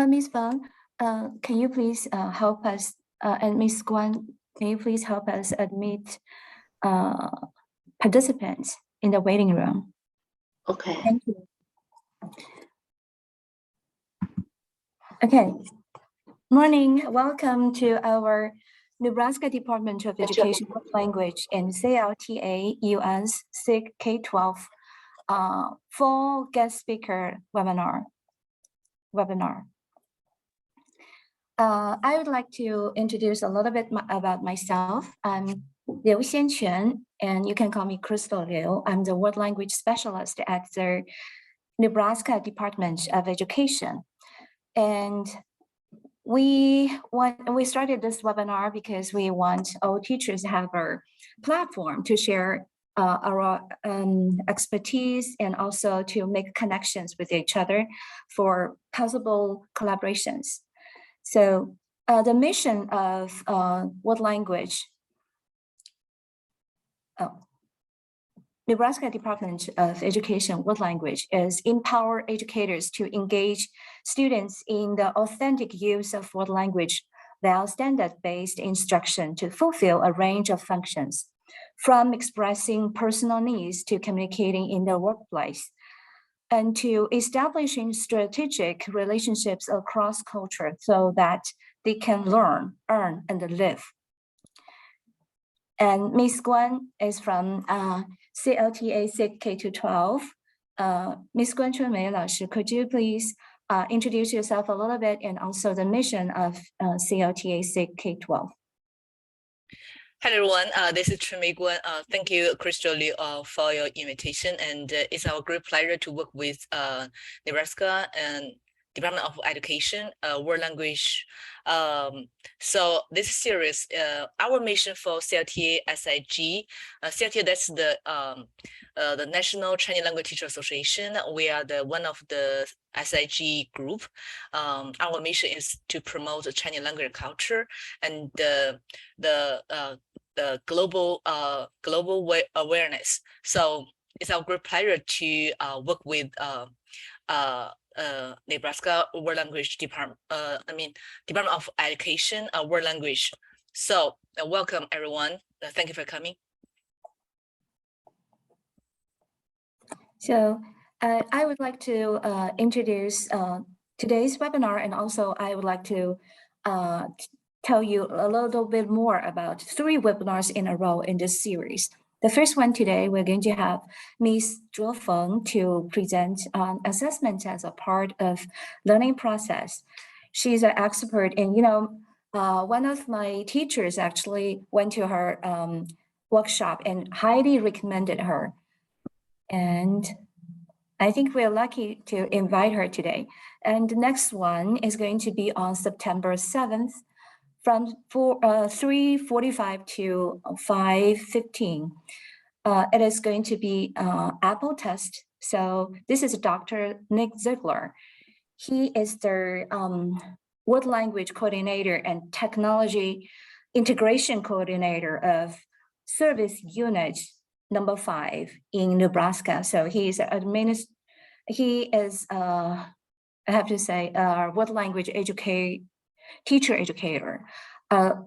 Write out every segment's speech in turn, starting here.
Ms. Fang, can you please help us, and Ms. Guan, can you please help us admit participants in the waiting room? Okay. Thank you. Okay. Morning. Welcome to our Nebraska Department of Education Language and CLTA US SIG K-12 fall guest speaker webinar. I would like to introduce a little bit about myself. I'm Liu Xianquan, and you can call me Crystal Liu. I'm the World Language Specialist at the Nebraska Department of Education. And we started this webinar because we want all teachers to have a platform to share our expertise and also to make connections with each other for possible collaborations. So the mission of World Language, Nebraska Department of Education World Language is empower educators to engage students in the authentic use of world language via standard-based instruction to fulfill a range of functions, from expressing personal needs to communicating in the workplace, and to establishing strategic relationships across culture so that they can learn, earn, and live. And Ms. Guan is from CLTA SIG K-12. Ms. Guan Chunmei Laoshi, could you please introduce yourself a little bit and also the mission of CLTA SIG K-12? Hi everyone, this is Chunmei Guan. Thank you, Crystal Liu, for your invitation, and it's our great pleasure to work with Nebraska and Department of Education, World Language. So this series, our mission for CLTA SIG, CLTA, that's the National Chinese Language Teacher Association. We are one of the SIG group. Our mission is to promote the Chinese language culture and the global awareness. So it's our great pleasure to work with Nebraska World Language Department, Department of Education, World Language. So welcome everyone. Thank you for coming. So I would like to introduce today's webinar, and also I would like to tell you a little bit more about 3 webinars in a row in this series. The first one today, we're going to have Ms. Zhuo Feng to present assessment as a part of learning process. She's an expert in, one of my teachers actually went to her workshop and highly recommended her. And I think we're lucky to invite her today. And the next one is going to be on September 7th from 3:45 to 5:15. It is going to be Apple test. So this is Dr. Nick Ziegler. He is the World Language Coordinator and Technology Integration Coordinator of Service Unit number 5 in Nebraska. So he is I have to say, World Language teacher educator,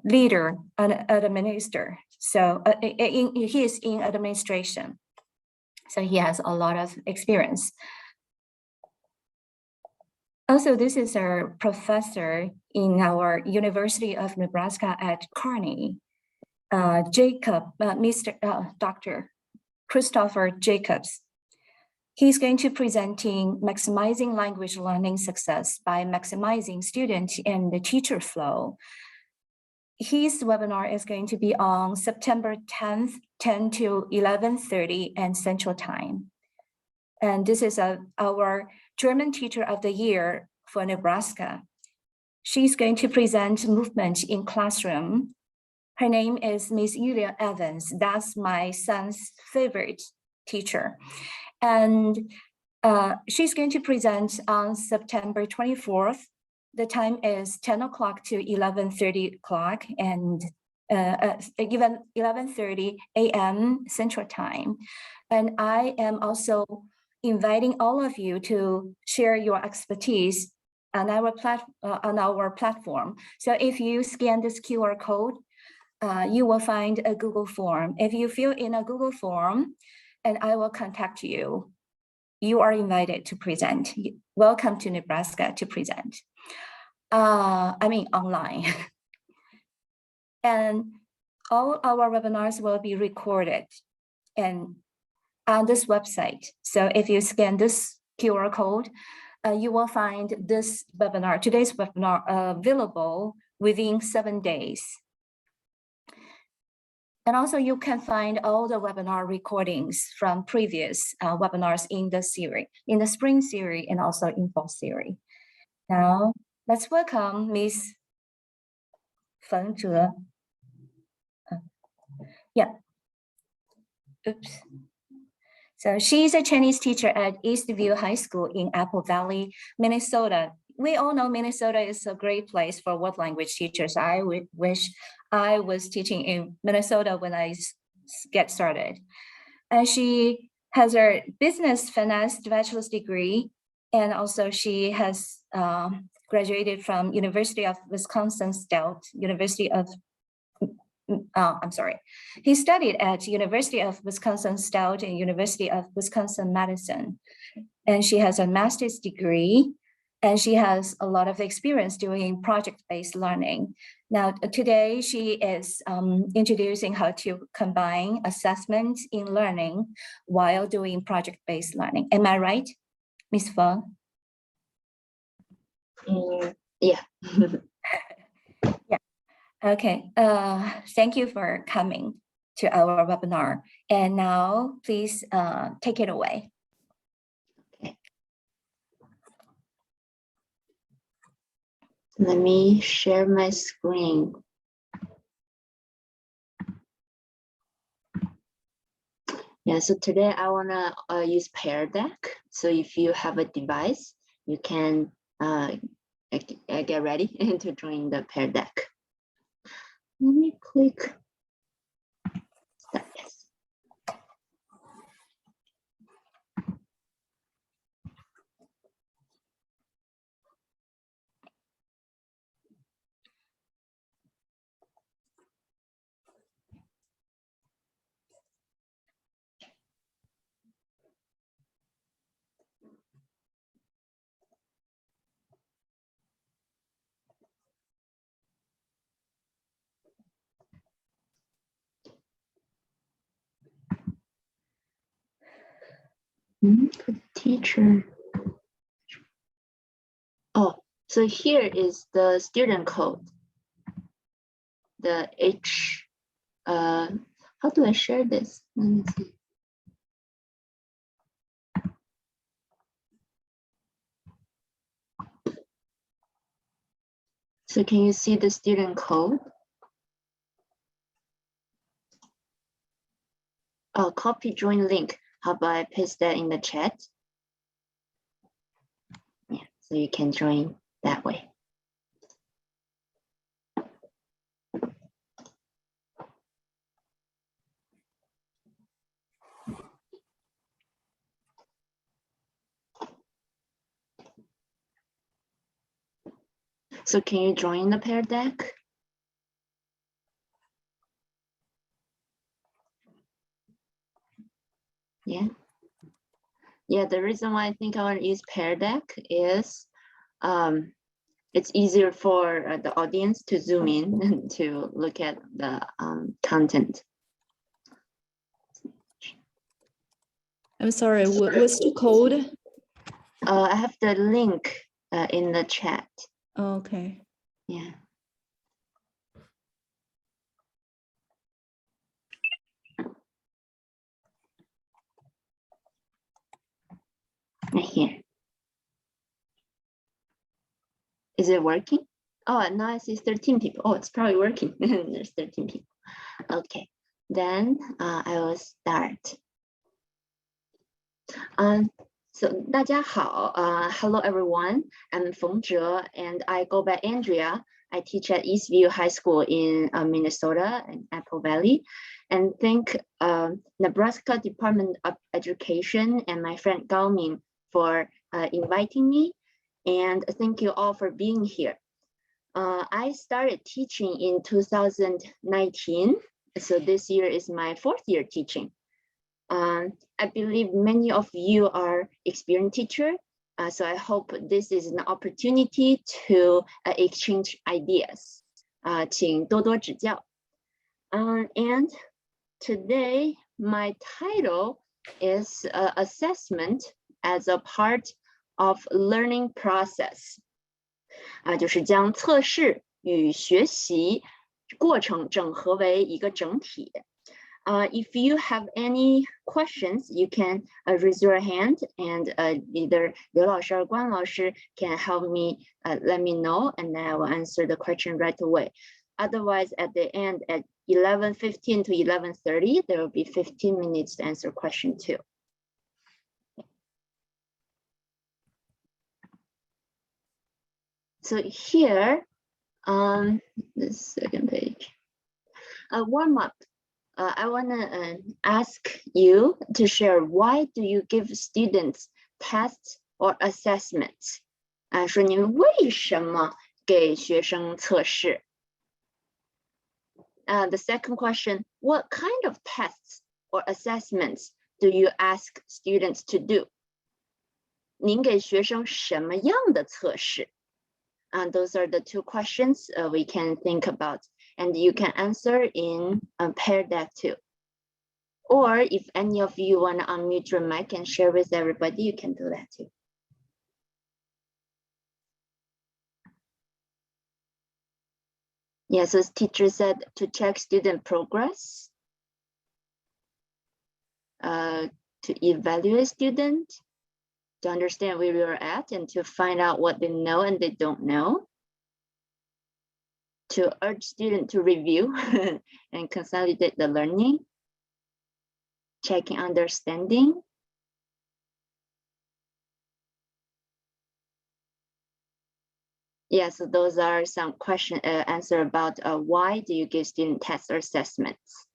leader, and administrator. So he is in administration. So he has a lot of experience. Also, this is our professor in our University of Nebraska at Kearney, Dr. Christopher Jacobs. He's going to presenting maximizing language learning success by maximizing student and the teacher flow. His webinar is going to be on September 10th, 10 to 11:30 and Central Time. And this is our German Teacher of the Year for Nebraska. She's going to present movement in classroom. Her name is Miss Yulia Evans. That's my son's favorite teacher. And she's going to present on September 24th. The time is 10 o'clock to 11:30 o'clock and even 11:30 a.m. Central Time. And I am also inviting all of you to share your expertise on our platform. So if you scan this QR code, you will find a Google form. If you fill in a Google form, and I will contact you, you are invited to present. Welcome to Nebraska to present. Online. And all our webinars will be recorded and on this website. So if you scan this QR code, you will find this webinar, today's webinar, available within 7 days. And also you can find all the webinar recordings from previous webinars in the series, in the spring series and also in fall series. Now, let's welcome Ms. Feng Zhe. Yeah. Oops. So she's a Chinese teacher at Eastview High School in Apple Valley, Minnesota. We all know Minnesota is a great place for world language teachers. I wish I was teaching in Minnesota when I get started. And she has her business finance bachelor's degree. And also she has graduated from University of Wisconsin Stout, He studied at University of Wisconsin Stout and University of Wisconsin-Madison. And she has a master's degree, and she has a lot of experience doing project-based learning. Now, today she is introducing how to combine assessment in learning while doing project-based learning. Am I right, Ms. Feng? Yeah. Yeah. Okay. Thank you for coming to our webinar. And now, please take it away. Okay. Let me share my screen. Yeah, so today I wanna use Pear Deck. So if you have a device, you can get ready to join the Pear Deck. Let me click start. Yes. For the teacher. Oh, so here is the student code. The H, how do I share this? Let me see. So can you see the student code? Oh, copy join link. How about I paste that in the chat? Yeah, so you can join that way. So can you join the Pear Deck? Yeah. Yeah, the reason why I think I want to use Pear Deck is it's easier for the audience to zoom in and to look at the content. I'm sorry, what's the code? I have the link in the chat. Oh, okay. Yeah. Right here. Is it working? Oh, now I see 13 people. Oh, it's probably working. There's 13 people. Okay, then I will start. So 大家好, hello everyone. I'm Feng Zhe and I go by Andrea. I teach at Eastview High School in Minnesota in Apple Valley, and thank Nebraska Department of Education and my friend Gao Ming for inviting me. and thank you all for being here. I started teaching in 2019, so this year is my 4th year teaching. I believe many of you are experienced teachers, so I hope this is an opportunity to exchange ideas. 请多多指教. And today, my title is Assessment as a part of learning process. 就是将测试与学习过程整合为一个整体。If you have any questions, you can raise your hand, and either 刘老师 or 关老师 can help me, let me know, and then I will answer the question right away. Otherwise, at the end, at 11:15 to 11:30, there will be 15 minutes to answer question 2. So here, the second page, a warm-up. I want to ask you to share, why do you give students tests or assessments? 说你们为什么给学生测试? The second question, what kind of tests or assessments do you ask students to do? 您给学生什么样的测试? Those are the 2 questions we can think about, and you can answer in pair deck too. Or if any of you want to unmute your mic and share with everybody, you can do that too. Yes, as teacher said, to check student progress, to evaluate student, to understand where we are at, and to find out what they know and they don't know, to urge students to review and consolidate the learning, checking understanding. Yeah, so those are some question answer about why do you give student tests or assessments?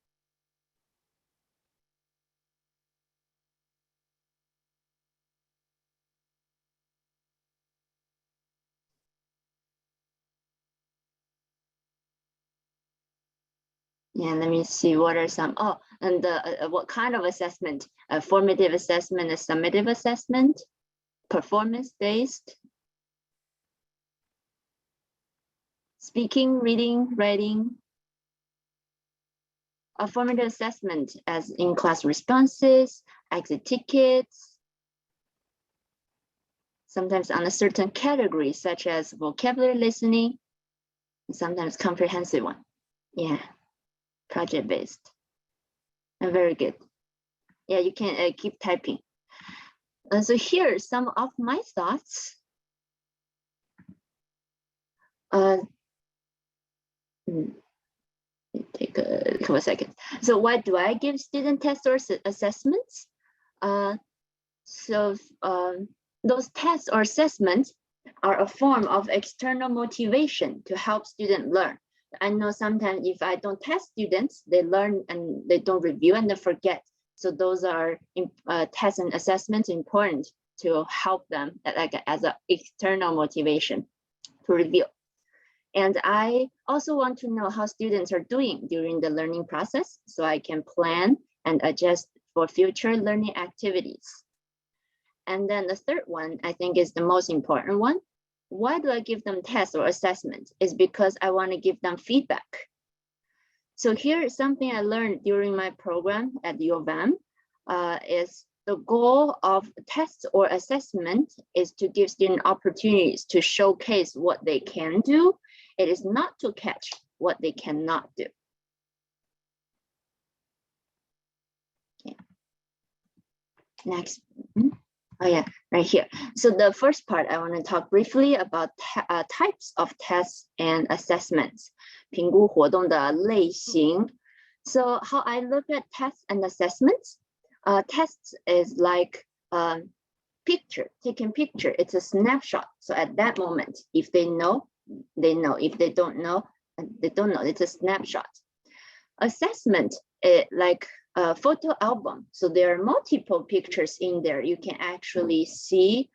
Yeah, let me see what are some, and what kind of assessment? A formative assessment, a summative assessment, performance-based, speaking, reading, writing. A formative assessment as in-class responses, exit tickets, sometimes on a certain category, such as vocabulary listening, and sometimes comprehensive one. Yeah. Project-based. Very good. Yeah, you can keep typing. So here are some of my thoughts. Take a couple of seconds. So why do I give student tests or assessments? Those tests or assessments are a form of external motivation to help students learn. I know sometimes if I don't test students, they learn and they don't review and they forget. So those are tests and assessments important to help them as an external motivation to review. And I also want to know how students are doing during the learning process, so I can plan and adjust for future learning activities. And then the third one, I think, is the most important one. Why do I give them tests or assessments? Is because I want to give them feedback. So here is something I learned during my program at U of M, is the goal of tests or assessment is to give students opportunities to showcase what they can do. It is not to catch what they cannot do. Okay. Next. Oh yeah, right here. So the first part, I want to talk briefly about types of tests and assessments. 评估活动的类型. So how I look at tests and assessments, tests is like picture, taking picture. It's a snapshot. So at that moment, if they know, they know. If they don't know, they don't know. It's a snapshot. Assessment, like a photo album. So there are multiple pictures in there. You can actually see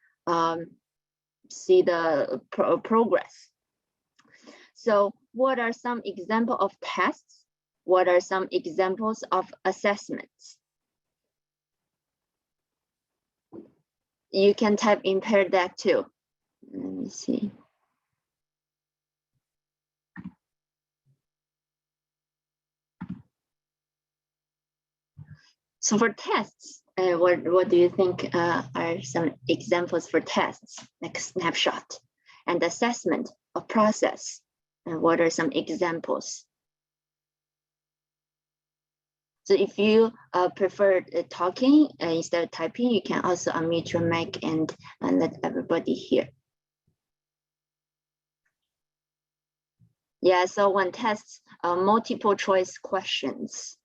see the progress. So what are some examples of tests? What are some examples of assessments? You can type in Pear Deck too. Let me see. So for tests, what do you think are some examples for tests, like snapshot and assessment of process? And what are some examples? So if you prefer talking instead of typing, you can also unmute your mic and let everybody hear. Yeah, so one tests multiple choice questions.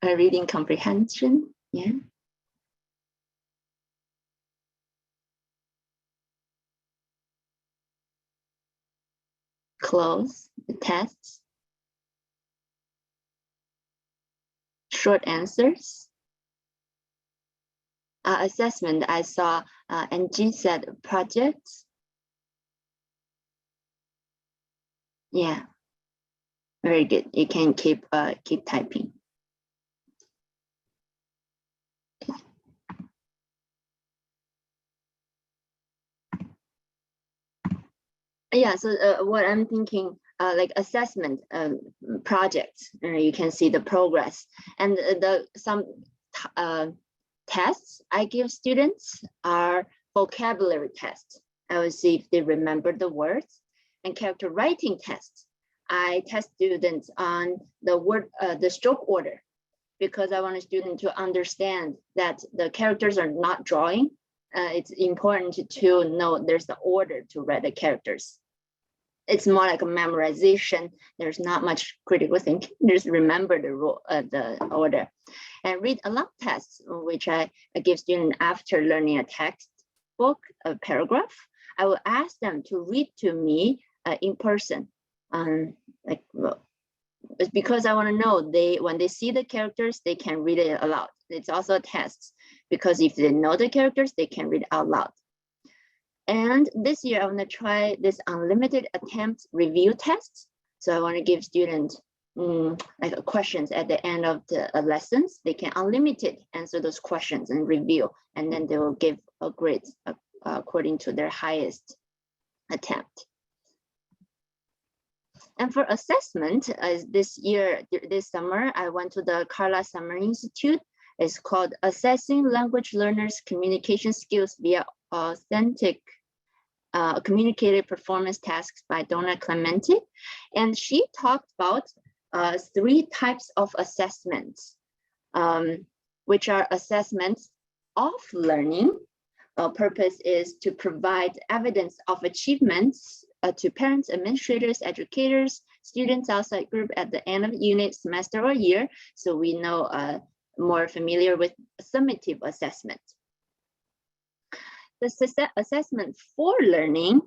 Reading comprehension, yeah. Close the tests. Short answers. Assessment, I saw NG said projects. Yeah, very good. You can keep typing. Yeah, so what I'm thinking, like assessment projects, you can see the progress, and some tests I give students are vocabulary tests. I will see if they remember the words, and character writing tests. I test students on the stroke order, because I want a student to understand that the characters are not drawing. It's important to know there's the order to write the characters. It's more like a memorization. There's not much critical thinking. Just remember the rule, the order. And read aloud tests, which I give students after learning a textbook, a paragraph. I will ask them to read to me in person. It's because I want to know when they see the characters, they can read it aloud. It's also a test, because if they know the characters, they can read out loud. And this year, I want to try this unlimited attempt review test. So I want to give students like questions at the end of the lessons. They can unlimited answer those questions and review, and then they will give a grade according to their highest attempt. And for assessment, this summer, I went to the Carla Summer Institute. It's called Assessing Language Learners' Communication Skills via Authentic Communicated Performance Tasks by Donna Clemente. And she talked about 3 types of assessments, which are assessments of learning. Purpose is to provide evidence of achievements to parents, administrators, educators, students outside group at the end of unit, semester, or year, so we know more familiar with summative assessment. The assessment for learning,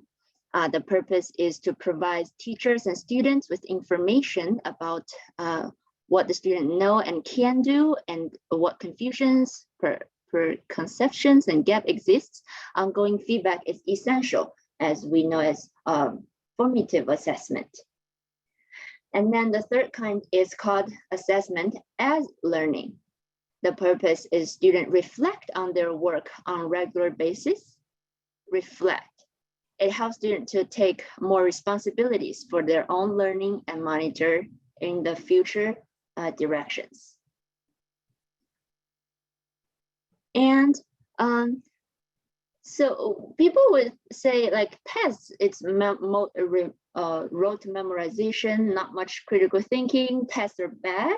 the purpose is to provide teachers and students with information about what the student know and can do, and what confusions, preconceptions, and gap exists. Ongoing feedback is essential, as we know as formative assessment. And then the third kind is called assessment as learning. The purpose is students reflect on their work on regular basis. Reflect. It helps students to take more responsibilities for their own learning and monitor in the future directions. And so people would say, like, tests, it's rote memorization, not much critical thinking, tests are bad.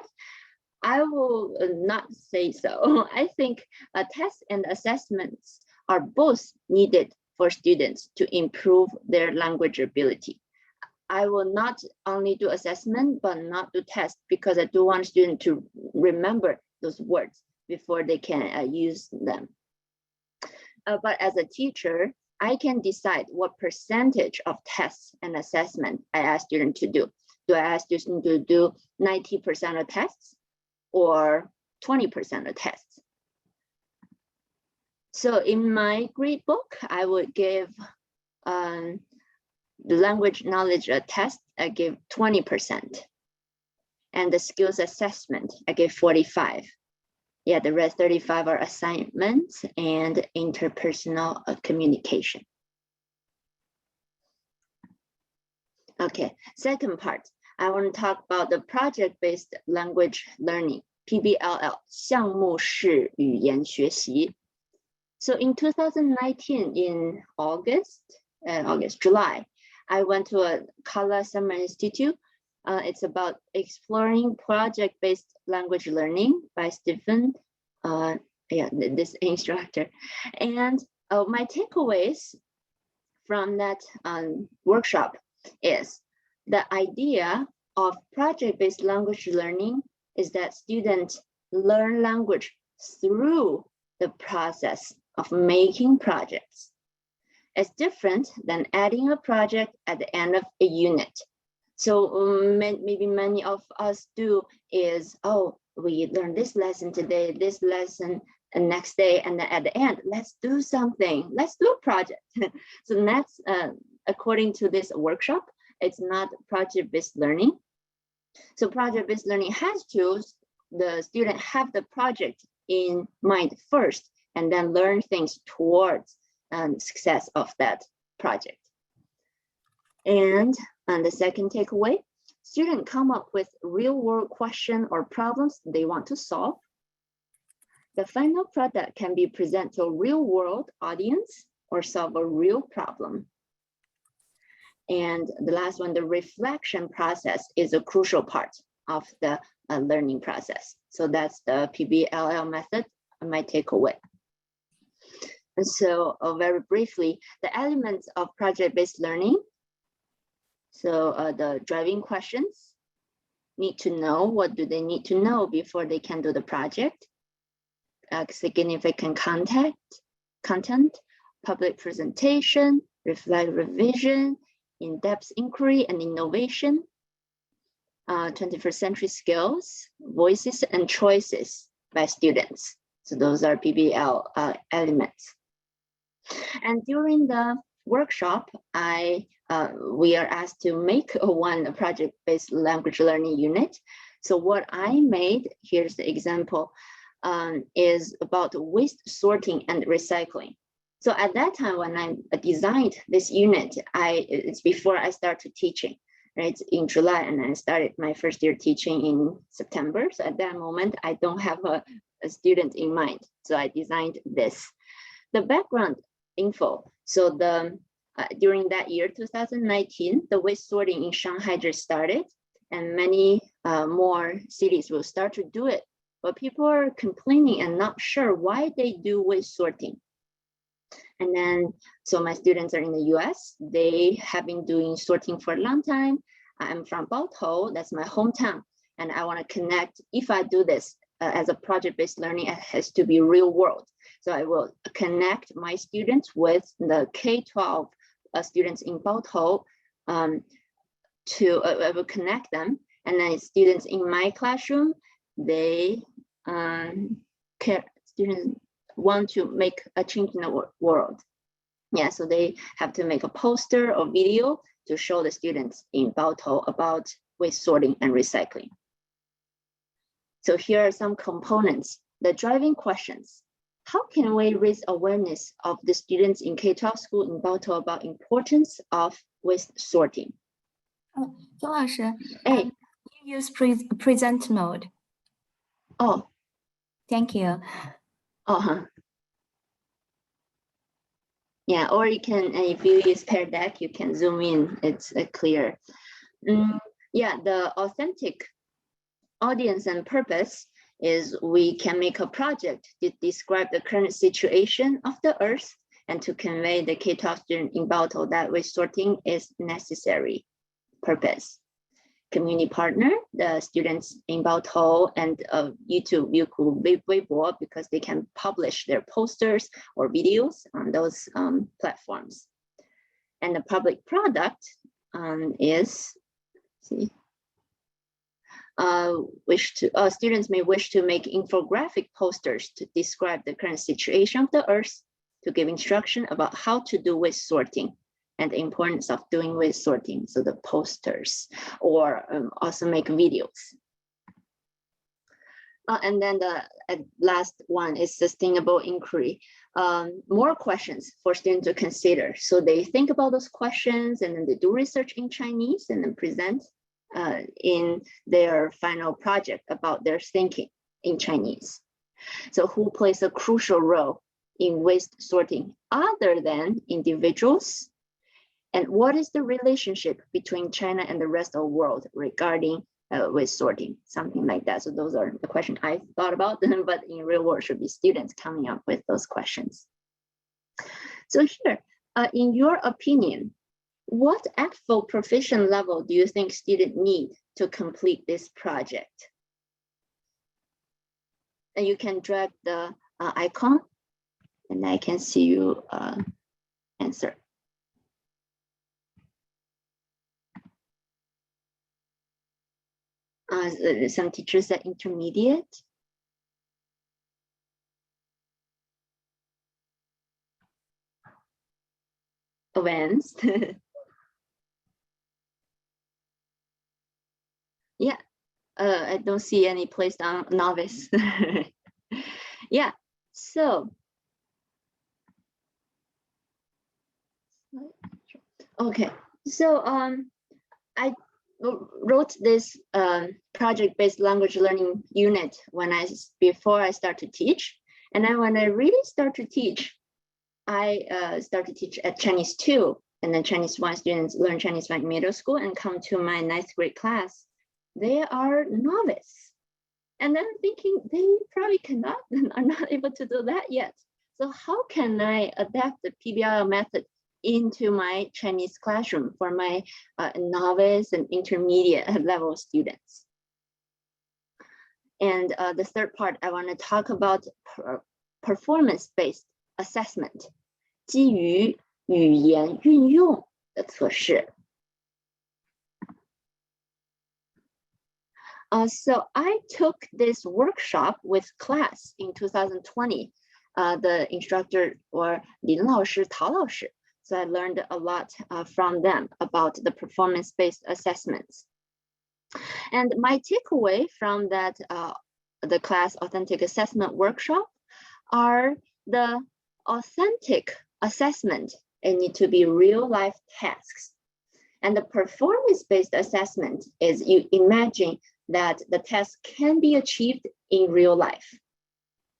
I will not say so. I think tests and assessments are both needed for students to improve their language ability. I will not only do assessment, but not do tests, because I do want students to remember those words before they can use them. But as a teacher, I can decide what percentage of tests and assessment I ask students to do. Do I ask students to do 90% of tests or 20% of tests? So in my grade book, I would give the language knowledge test, I give 20%. And the skills assessment, I give 45. Yeah, the rest 35 are assignments and interpersonal communication. Okay, second part, I want to talk about the project-based language learning, PBLL, 项目式语言学习. So in 2019, in July, I went to a Kala Summer Institute. It's about exploring project-based language learning by Stephen, this instructor. And my takeaways from that workshop is the idea of project-based language learning is that students learn language through the process of making projects. It's different than adding a project at the end of a unit. So maybe many of us do is, oh, we learned this lesson today, this lesson the next day, and then at the end, let's do something, let's do a project. So that's, according to this workshop, it's not project-based learning. So project-based learning has to, the student have the project in mind first, and then learn things towards success of that project. And the second takeaway, students come up with real-world question or problems they want to solve. The final product can be presented to a real-world audience or solve a real problem. And the last one, the reflection process is a crucial part of the learning process. So that's the PBLL method, my takeaway. And so very briefly, the elements of project-based learning. So the driving questions, need to know, what do they need to know before they can do the project? Significant content, public presentation, reflect revision, in-depth inquiry and innovation, 21st century skills, voices and choices by students. So those are PBL elements. And during the workshop, we are asked to make one project-based language learning unit. So what I made, here's the example, is about waste sorting and recycling. So at that time, when I designed this unit, it's before I started teaching, right, in July, and I started my first year teaching in September. So at that moment, I don't have a student in mind. So I designed this. The background info. So during that year, 2019, the waste sorting in Shanghai just started, and many more cities will start to do it. But people are complaining and not sure why they do waste sorting. And then, so my students are in the US, they have been doing sorting for a long time. I'm from Baotou, that's my hometown. And I want to connect, if I do this as a project-based learning, it has to be real world. So I will connect my students with the K-12 students in Baotou I will connect them. And then students in my classroom, they students want to make a change in the world. Yeah, so they have to make a poster or video to show the students in Baotou about waste sorting and recycling. So here are some components. The driving questions. How can we raise awareness of the students in K-12 school in Baotou about importance of waste sorting? Oh, 周老师, Hey. you use present mode. Oh. Thank you. Yeah, or you can, if you use Pear Deck, you can zoom in, it's clear. Yeah, the authentic audience and purpose is we can make a project to describe the current situation of the earth and to convey the K-12 student in Baotou that waste sorting is necessary purpose. Community partner, the students in Baotou and YouTube, Weibo, because they can publish their posters or videos on those platforms. And the public product is, students may wish to make infographic posters to describe the current situation of the earth to give instruction about how to do with sorting and the importance of doing with sorting. So the posters, or also make videos. And then the last one is sustainable inquiry. More questions for students to consider. So they think about those questions and then they do research in Chinese and then present in their final project about their thinking in Chinese. So who plays a crucial role in waste sorting other than individuals? And what is the relationship between China and the rest of the world regarding waste sorting, something like that. So those are the questions I thought about, but in real world should be students coming up with those questions. So here, in your opinion, what actual proficient level do you think students need to complete this project? And you can drag the icon and I can see you answer. Some teachers are intermediate. Advanced. Yeah, I don't see any place on novice. Yeah, so. Okay, so I wrote this project-based language learning unit before I start to teach. And then when I really start to teach, I start to teach at Chinese 2, and then Chinese 1 students learn Chinese 1 in middle school and come to my 9th grade class. They are novice. And then I'm thinking they probably are not able to do that yet. So how can I adapt the PBL method into my Chinese classroom for my novice and intermediate level students? And the third part, I want to talk about performance-based assessment, 基于语言运用的测试。So I took this workshop with class in 2020. The instructor were 林老师、陶老师. So I learned a lot from them about the performance-based assessments. And my takeaway from that, the class authentic assessment workshop are the authentic assessment. It need to be real life tasks. And the performance-based assessment is you imagine that the test can be achieved in real life.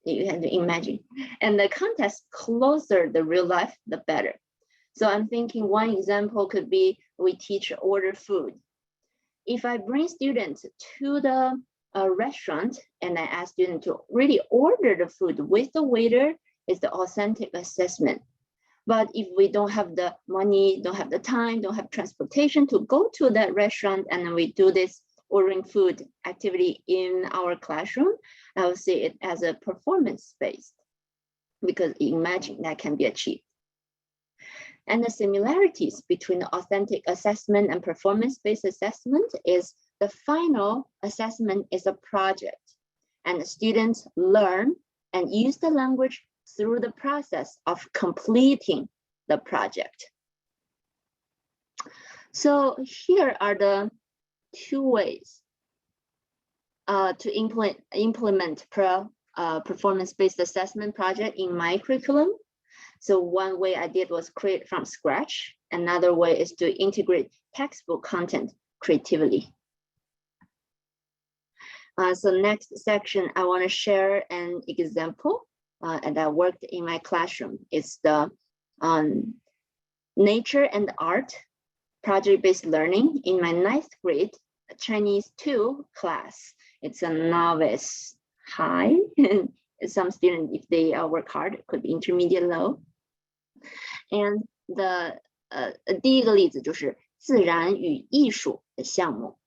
You have to imagine. And the context closer the real life, the better. So I'm thinking one example could be we teach order food. If I bring students to the restaurant and I ask students to really order the food with the waiter, it's the authentic assessment. But if we don't have the money, don't have the time, don't have transportation to go to that restaurant, and then we do this ordering food activity in our classroom, I will see it as a performance-based, because imagine that can be achieved. And the similarities between the authentic assessment and performance-based assessment is the final assessment is a project, and the students learn and use the language through the process of completing the project. So here are the two ways to implement performance-based assessment project in my curriculum. So one way I did was create from scratch. Another way is to integrate textbook content creatively. So next section, I want to share an example and I worked in my classroom. It's the nature and art project-based learning in my 9th grade Chinese 2 class. It's a novice high. Some students, if they work hard, it could be intermediate low. And the 第一个例子就是自然与艺术的项目。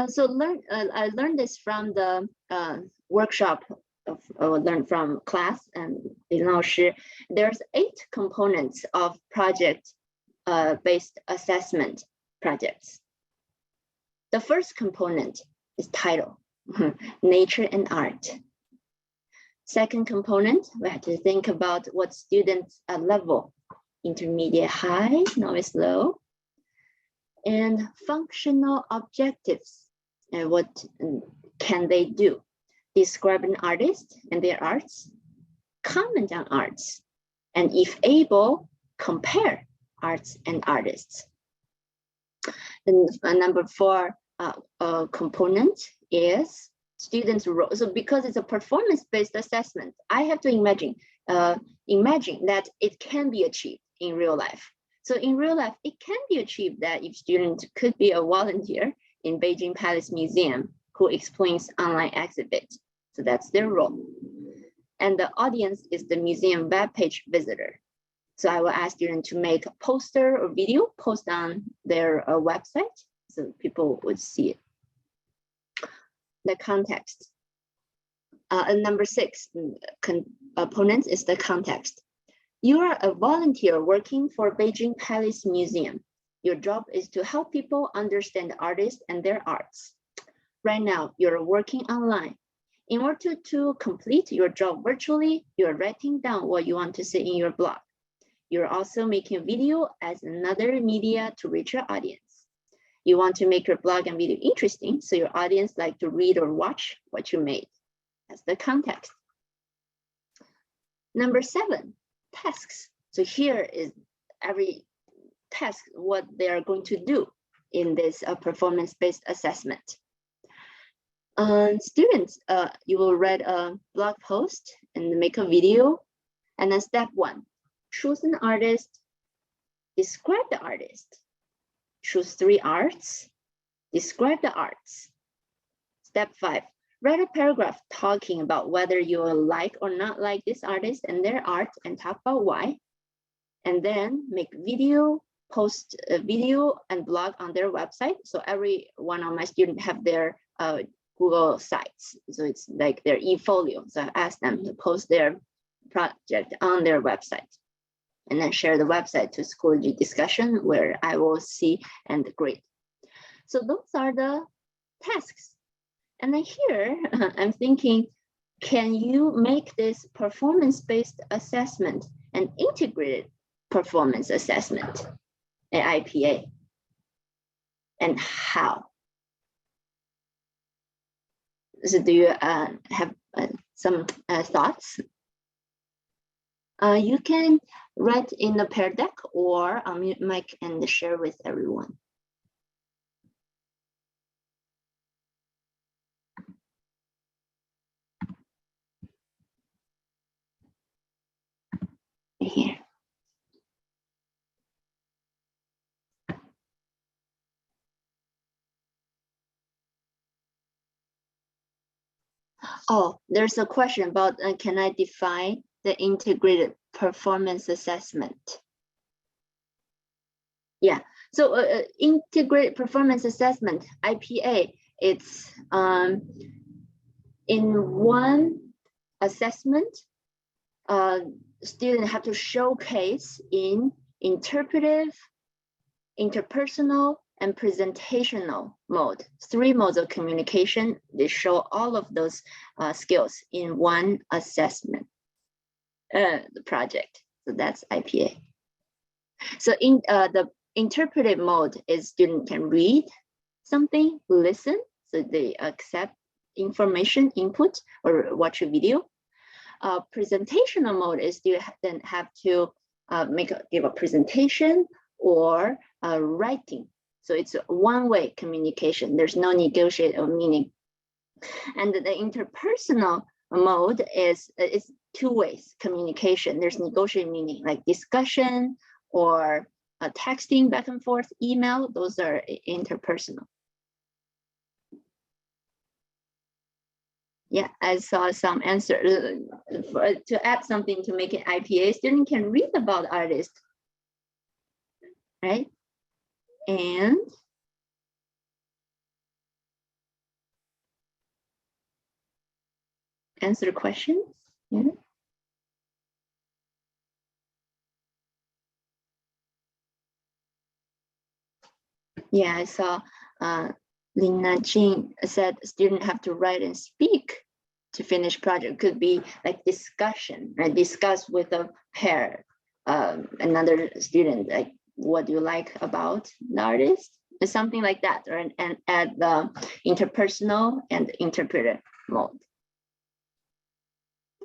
So I learned this from the workshop learned from class and 林老师. There's 8 components of project-based assessment projects. The first component is title, nature and art. Second component, we have to think about what students level, intermediate high, novice low, and functional objectives. And what can they do? Describe an artist and their arts, comment on arts, and if able, compare arts and artists. And number 4 component is students' role. So because it's a performance-based assessment, I have to imagine that it can be achieved in real life. So in real life, it can be achieved that if students could be a volunteer in Beijing Palace Museum who explains online exhibit. So that's their role. And the audience is the museum webpage visitor. So I will ask students to make a poster or video, post on their website so people would see it. The context. And number 6 component is the context. You are a volunteer working for Beijing Palace Museum. Your job is to help people understand artists and their arts. Right now, you're working online. In order to complete your job virtually, you're writing down what you want to say in your blog. You're also making a video as another media to reach your audience. You want to make your blog and video interesting, so your audience like to read or watch what you made. That's the context. Number 7, tasks. So here is every task, what they are going to do in this performance-based assessment. Students, you will write a blog post and make a video. And then step 1, choose an artist, describe the artist. Choose 3 arts, describe the arts. Step 5, write a paragraph talking about whether you will like or not like this artist and their art and talk about why. And then make video, post a video and blog on their website. So every one of my students have their Google sites. So it's like their e-folio. So I asked them to post their project on their website and then share the website to Schoology discussion where I will see and grade. So those are the tasks. And then here I'm thinking, can you make this performance-based assessment an integrated performance assessment, an IPA? And how? So do you have some thoughts? You can write in the pair deck or unmute mic and share with everyone. Here. Oh, there's a question about can I define the integrated performance assessment? Yeah, so integrated performance assessment, IPA, it's in one assessment, students have to showcase in interpretive, interpersonal, and presentational mode. 3 modes of communication. They show all of those skills in one assessment the project. So that's IPA. So in the interpretive mode is student can read something, listen, so they accept information input or watch a video. Presentational mode is you then have to give a presentation or writing. So it's a one-way communication. There's no negotiate or meaning. And the interpersonal mode is 2 ways communication. There's negotiate meaning like discussion or texting back and forth, email. Those are interpersonal. Yeah, I saw some answer. To add something to make it IPA, student can read about artists, right? And answer questions. Yeah. Yeah, I saw Lina Jing said students have to write and speak to finish project. Could be like discussion, right? Discuss with a pair, another student, like what do you like about the artist? Something like that, or and add the interpersonal and interpreter mode.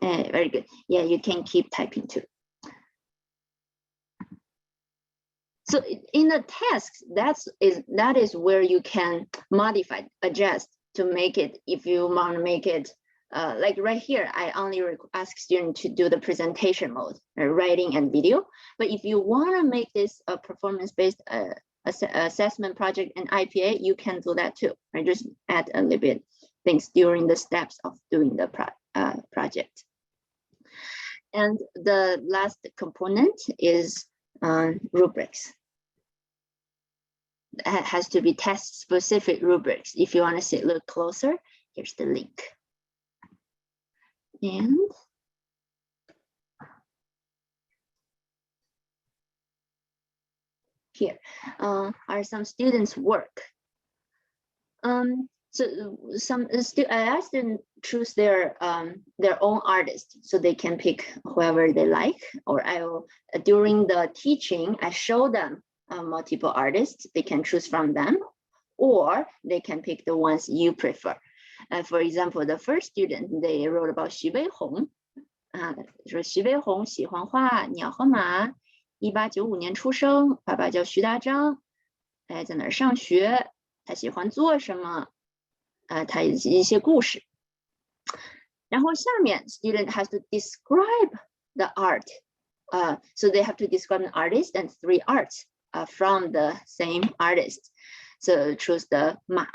Very good. Yeah, you can keep typing too. So in the tasks, that is where you can modify, adjust to make it, if you want to make it, like right here, I only ask students to do the presentation mode, writing and video. But if you want to make this a performance-based assessment project and IPA, you can do that too. I just add a little bit things during the steps of doing the project. And the last component is rubrics. It has to be test-specific rubrics. If you want to see it, look closer, here's the link. And here are some students' work. So I asked them choose their own artist, so they can pick whoever they like. Or I will, during the teaching, I show them multiple artists. They can choose from them, or they can pick the ones you prefer. For example, the first student, they wrote about 徐悲鸿。说徐悲鸿喜欢画鸟和马，1895年出生，爸爸叫徐大章，在哪儿上学，他喜欢做什么，他一些故事。然后下面 student has to describe the art. So they have to describe an artist and 3 arts from the same artist. So choose the 马，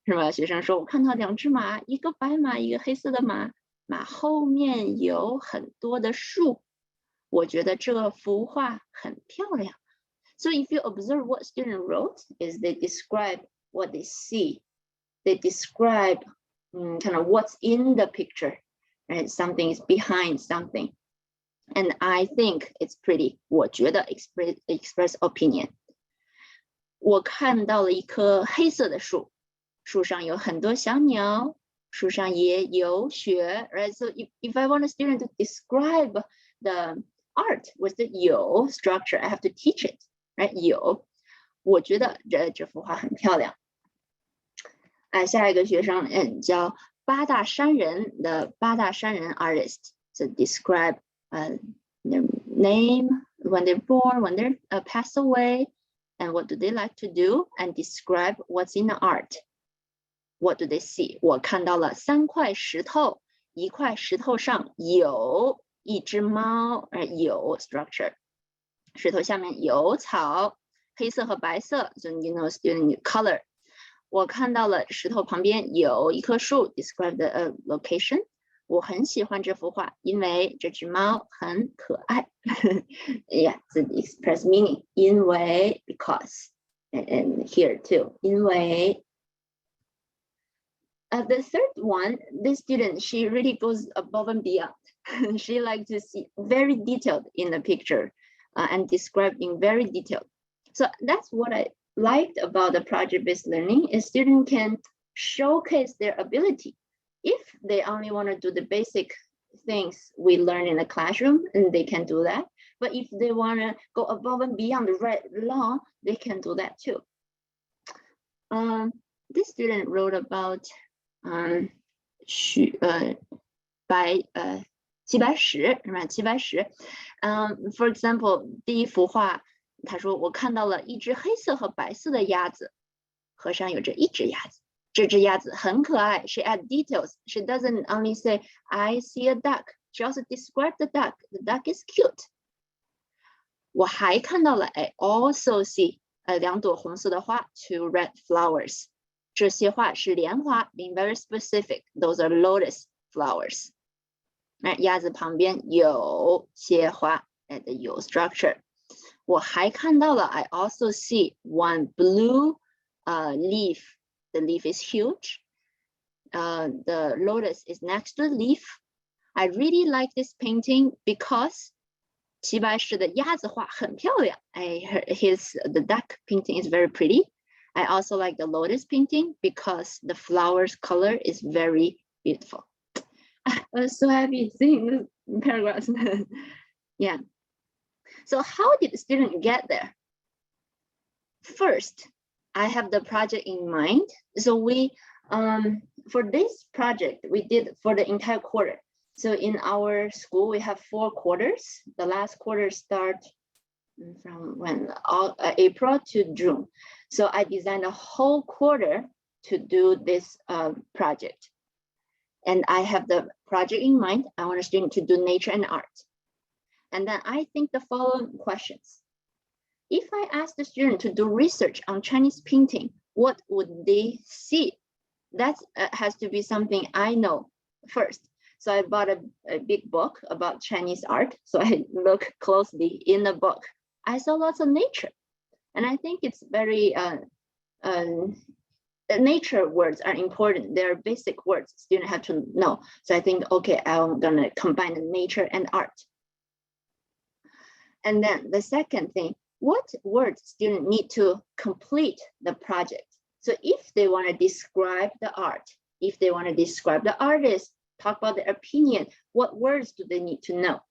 是吧？学生说我看到2只马，一个白马，一个黑色的马，马后面有很多的树，我觉得这幅画很漂亮。So if you observe what student wrote, is they describe what they see. They describe kind of what's in the picture, right? Something is behind something. And I think it's pretty. 我觉得 express opinion. 我看到了一棵黑色的树，树上有很多小鸟，树上也有雪， right? So if I want a student to describe the art with the 有 structure, I have to teach it, right? 有，我觉得这幅画很漂亮。下一个学生叫八大山人的八大山人 artist. So describe their name, when they're born, when they're passed away, and what do they like to do, and describe what's in the art. What do they see? 我看到了3块石头，一块石头上有一只猫，有 structure. 石头下面有草，黑色和白色， so you know student color. 我看到了石头旁边有一棵树 describe the location. 我很喜欢这幅画，因为这只猫很可爱。Yeah, so express meaning. 因为 because. And here too. 因为 the third one, this student, she really goes above and beyond. She likes to see very detailed in the picture and described in very detailed. So that's what I liked about the project-based learning, is students can showcase their ability. If they only want to do the basic things we learn in the classroom, and they can do that. But if they want to go above and beyond the right law, they can do that too. This student wrote about 齐白石 For example, 第一幅画，他说我看到了一只黑色和白色的鸭子，河上有着一只鸭子，这只鸭子很可爱。She adds details. She doesn't only say I see a duck. She also describes the duck. The duck is cute. 我还看到了 I also see 2朵红色的花 2 red flowers. 这些花是莲花 being very specific. Those are lotus flowers. 鸭子旁边有些花 the 有 structure. 我还看到了 I also see 1 blue leaf. The leaf is huge. The lotus is next to the leaf. I really like this painting because 齐白石的鸭子画很漂亮. The duck painting is very pretty. I also like the lotus painting because the flowers color is very beautiful. I was so happy seeing the paragraphs. Yeah. So how did the student get there? First, I have the project in mind. So we, for this project, we did for the entire quarter. So in our school, we have 4 quarters. The last quarter start from when? April to June. So I designed a whole quarter to do this project. And I have the project in mind. I want a student to do nature and art. And then I think the following questions. If I ask the student to do research on Chinese painting, what would they see? That has to be something I know first. So I bought a big book about Chinese art. So I look closely in the book. I saw lots of nature. And I think it's very, nature words are important. They're basic words students have to know. So I think, okay, I'm gonna combine the nature and art. And then the second thing, what words students need to complete the project? So if they want to describe the art, if they want to describe the artist, talk about their opinion, what words do they need to know?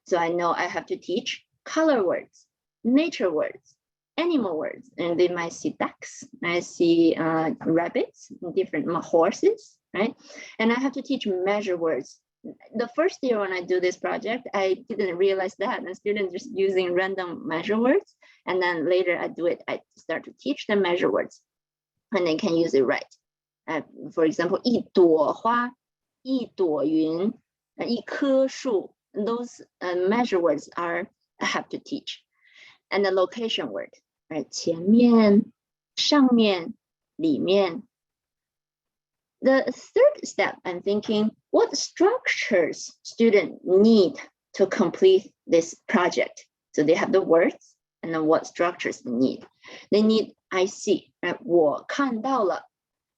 So I know I have to teach color words, nature words, animal words, and they might see ducks, I see rabbits, different horses, right? And I have to teach measure words. The first year when I do this project, I didn't realize that, and students just using random measure words. And then later I do it, I start to teach them measure words, and they can use it right. For example, 一朵花, 一朵云, 一棵树, those measure words I have to teach. And the location word, right? 前面, 上面, 里面. The third step, I'm thinking, what structures students need to complete this project? So they have the words, and then what structures they need. They need I see, right? 我看到了.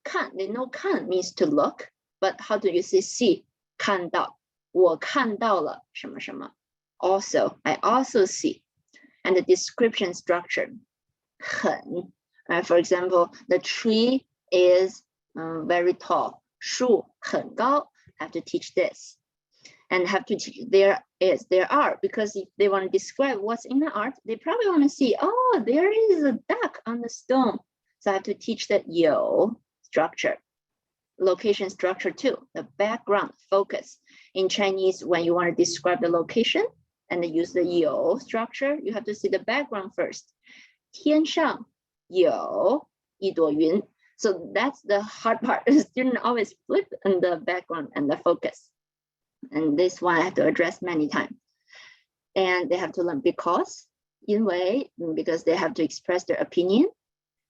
看, they know 看 means to look, but how do you say see? 看到. 我看到了什么什么. Also, I also see. And the description structure, 很. For example, the tree is very tall. 树很高. Have to teach this. And have to teach there are, because if they want to describe what's in the art, they probably want to see, oh, there is a duck on the stone. So I have to teach the 有 structure. Location structure too, the background focus. In Chinese, when you want to describe the location and use the 有 structure, you have to see the background first. 天上有一朵云. So that's the hard part. The student always flip in the background and the focus. And this one I have to address many times. And they have to learn because, 因为, because they have to express their opinion.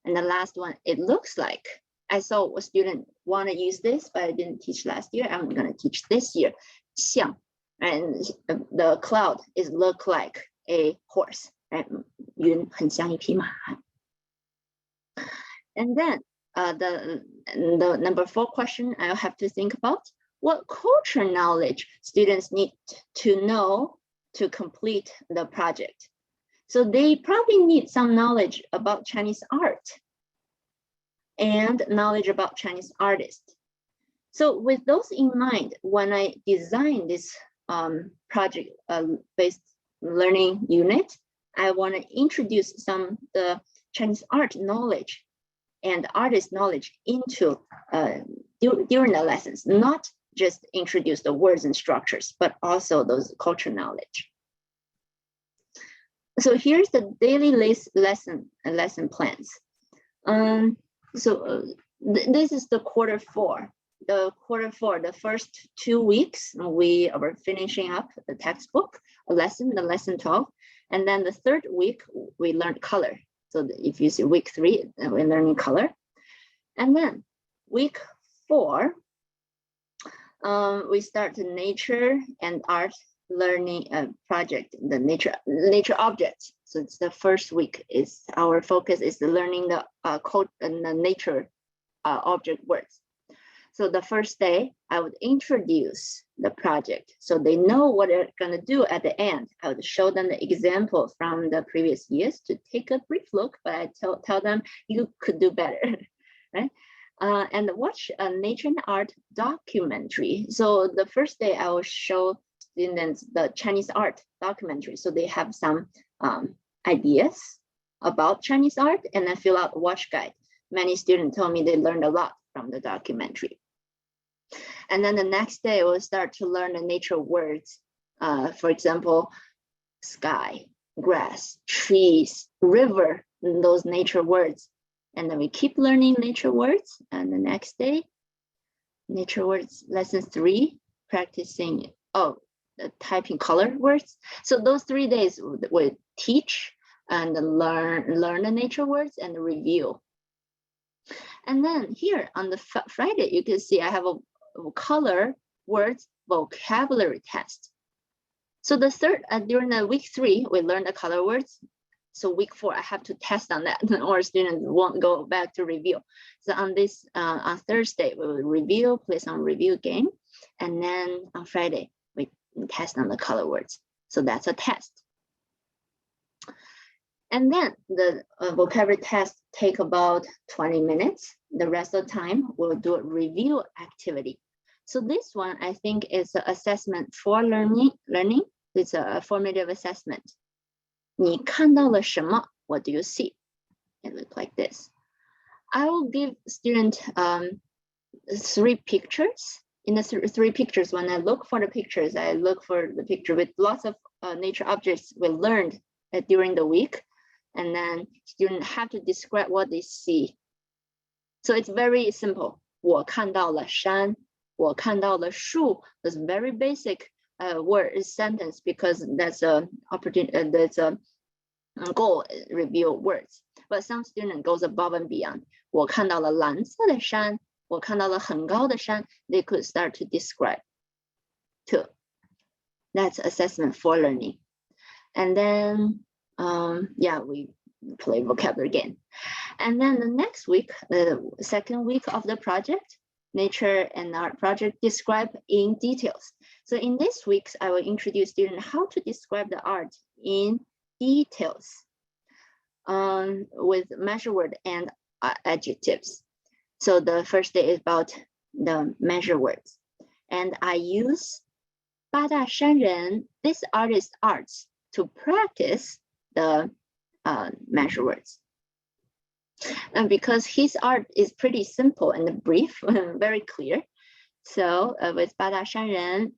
And the last one, it looks like. I saw a student want to use this, but I didn't teach last year. I'm going to teach this year. 像, and the cloud is look like a horse. Right? 云很像一匹马. And then the number 4 question I'll have to think about. What cultural knowledge students need to know to complete the project? So they probably need some knowledge about Chinese art and knowledge about Chinese artists. So with those in mind, when I design this project-based learning unit, I want to introduce some the Chinese art knowledge and artist knowledge into during the lessons, not just introduce the words and structures, but also those cultural knowledge. So here's the daily lesson plans. This is the quarter 4. The quarter 4, the first 2 weeks, we are finishing up the textbook, the lesson 12. And then the 3rd week, we learned color. So if you see week 3, we're learning color. And then week 4, we start the nature and art learning project, the nature objects. So it's the first week. Is our focus is learning the code and the nature object words. So the first day, I would introduce the project so they know what they're gonna do at the end. I would show them the example from the previous years to take a brief look, but I tell them you could do better, right? and watch a nature and art documentary. So the first day I will show students the Chinese art documentary. So they have some ideas about Chinese art, and I fill out a watch guide. Many students told me they learned a lot from the documentary. And then the next day we'll start to learn the nature words. For example, sky, grass, trees, river, those nature words. And then we keep learning nature words. And the next day, nature words lesson 3, practicing, typing color words. So those 3 days we teach and learn the nature words and review. And then here on the Friday, you can see I have a color words vocabulary test. So the third, during the week 3, we learned the color words. So week 4, I have to test on that, or students won't go back to review. So on this, on Thursday, we will review, play some review game. And then on Friday, we test on the color words. So that's a test. And then the vocabulary test take about 20 minutes. The rest of the time, we'll do a review activity. So this one, I think, is an assessment for learning. It's a formative assessment. 你看到了什么? What do you see? It looks like this. I will give student 3 pictures. In the 3 pictures, when I look for the pictures, I look for the picture with lots of nature objects we learned during the week. And then students have to describe what they see. So it's very simple. 我看到了山,我看到了树. It's very basic word sentence because that's a opportunity. That's a goal review words. But some student goes above and beyond. 我看到了蓝色的山,我看到了很高的山. They could start to describe too. That's assessment for learning. And then we play vocabulary again. And then the next week, the second week of the project, nature and art project, describe in details. So in this week's, I will introduce students how to describe the art in details with measure word and adjectives. So the first day is about the measure words. And I use 八大山人, this artist's arts, to practice the measure words. And because his art is pretty simple and brief, very clear. So with 八大山人,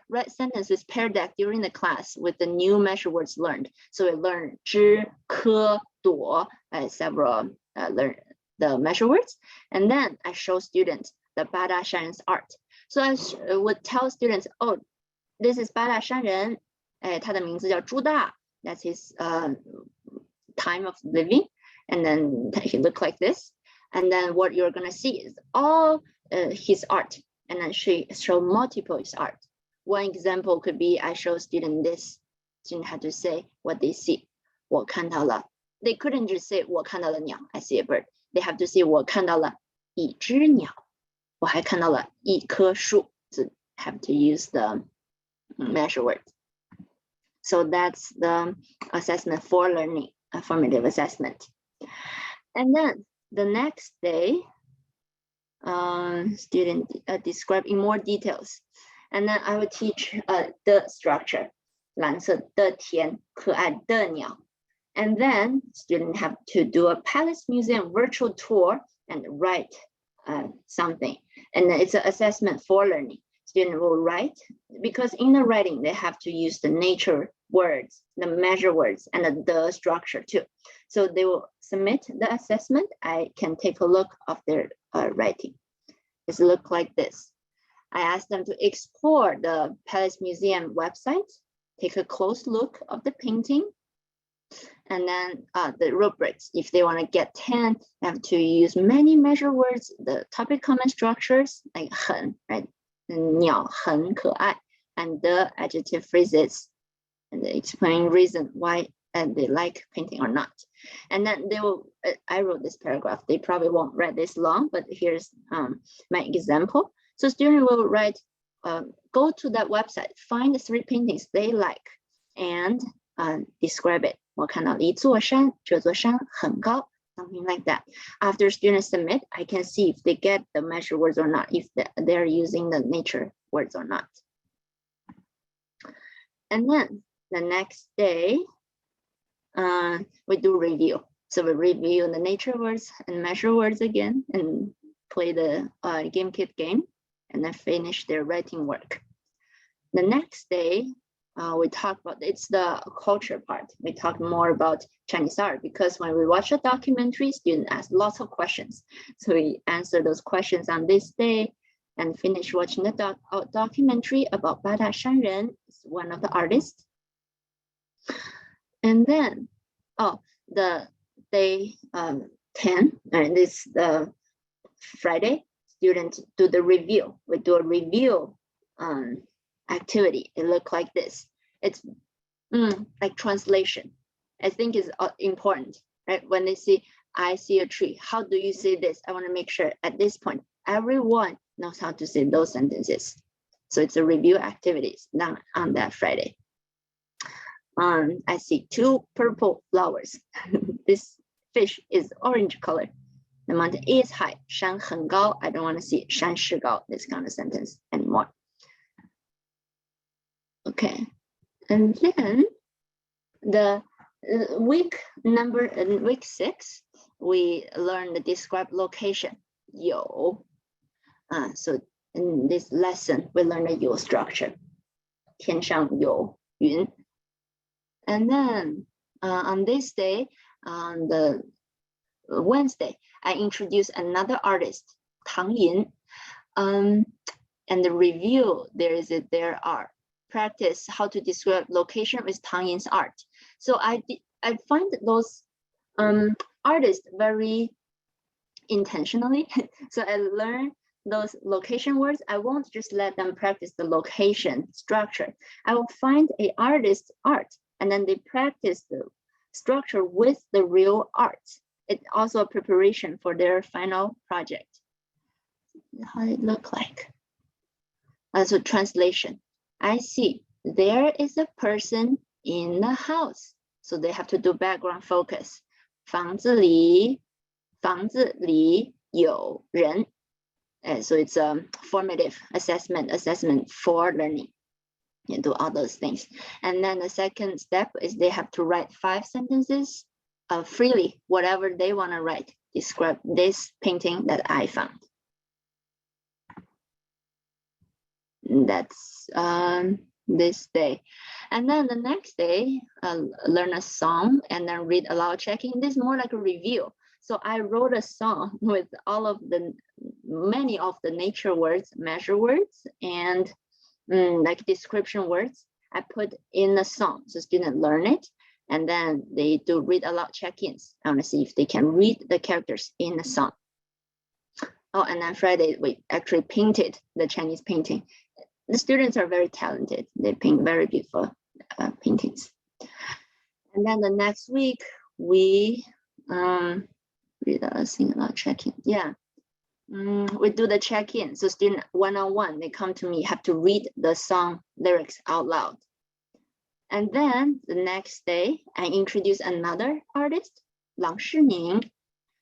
write sentence with pair deck during the class with the new measure words learned. So we learn 知,科,朵, several learn the measure words. And then I show students the 八大山人's art. So I would tell students, oh, this is 八大山人, 他的名字叫朱大, that's his time of living. And then he looked like this. And then what you're gonna see is all his art. And then she show multiple his art. One example could be I show student this. Student had to say what they see. 我看到了. They couldn't just say 我看到了鸟, I see a bird. They have to say 我看到了一只鸟. 我还看到了一棵树. So have to use the measure word. So that's the assessment for learning, a formative assessment. And then the next day, student describe in more details. And then I will teach the structure. 蓝色的天,可爱的鸟. And then students have to do a Palace Museum virtual tour and write something. And it's an assessment for learning. Student will write, because in the writing, they have to use the nature words, the measure words, and the structure too. So they will submit the assessment. I can take a look of their writing. It's look like this. I asked them to explore the Palace Museum website, take a close look of the painting, and then the rubrics. If they want to get 10, they have to use many measure words, the topic comment structures, like 很, right? 鸟很可爱, and the adjective phrases, and the explaining reason why they like painting or not. And then they will, I wrote this paragraph. They probably won't write this long, but here's my example. So student will write, go to that website, find the 3 paintings they like, and describe it. 我看到了一座山, 这座山很高, something like that. After students submit, I can see if they get the measure words or not, if they're using the nature words or not. And then the next day, we do review. So we review the nature words and measure words again and play the game kit game and then finish their writing work. The next day, we talk about, it's the culture part. We talk more about Chinese art because when we watch a documentary, students ask lots of questions. So we answer those questions on this day and finish watching the documentary about Bada Shanren, one of the artists. And then, the day 10, and this the Friday, students do the review. We do a review activity. It look like this. It's like translation. I think is important, right? When they say, I see a tree, how do you say this? I want to make sure at this point, everyone knows how to say those sentences. So it's a review activities done on that Friday. I see 2 purple flowers. This fish is orange color. The mountain is high. 山很高. I don't want to see 山是高, this kind of sentence anymore. Okay, and then the week 6, we learn the describe location. 有. So in this lesson, we learn the 有 structure. 天上有云. And then on this day, on the Wednesday, I introduce another artist, Tang Yin. And the review, there are practice how to describe location with Tang Yin's art. So I find those artists very intentionally. So I learn those location words. I won't just let them practice the location structure. I will find a artist's art and then they practice the structure with the real art. It's also a preparation for their final project. How it look like? So translation. I see there is a person in the house. So they have to do background focus. 房子里有人. So it's a formative assessment for learning. You do all those things. And then the second step is they have to write 5 sentences freely, whatever they want to write. Describe this painting that I found. That's this day. And then the next day, learn a song and then read aloud checking. This is more like a review. So I wrote a song with all of many of the nature words, measure words, and like description words. I put in the song so students learn it. And then they do read aloud check-ins. I want to see if they can read the characters in the song. Oh, and then Friday, we actually painted the Chinese painting. The students are very talented. They paint very beautiful paintings. And then the next week, we read sing aloud check-in. Yeah, we do the check-in. So student one-on-one, they come to me, have to read the song lyrics out loud. And then the next day, I introduce another artist, Lang Shining.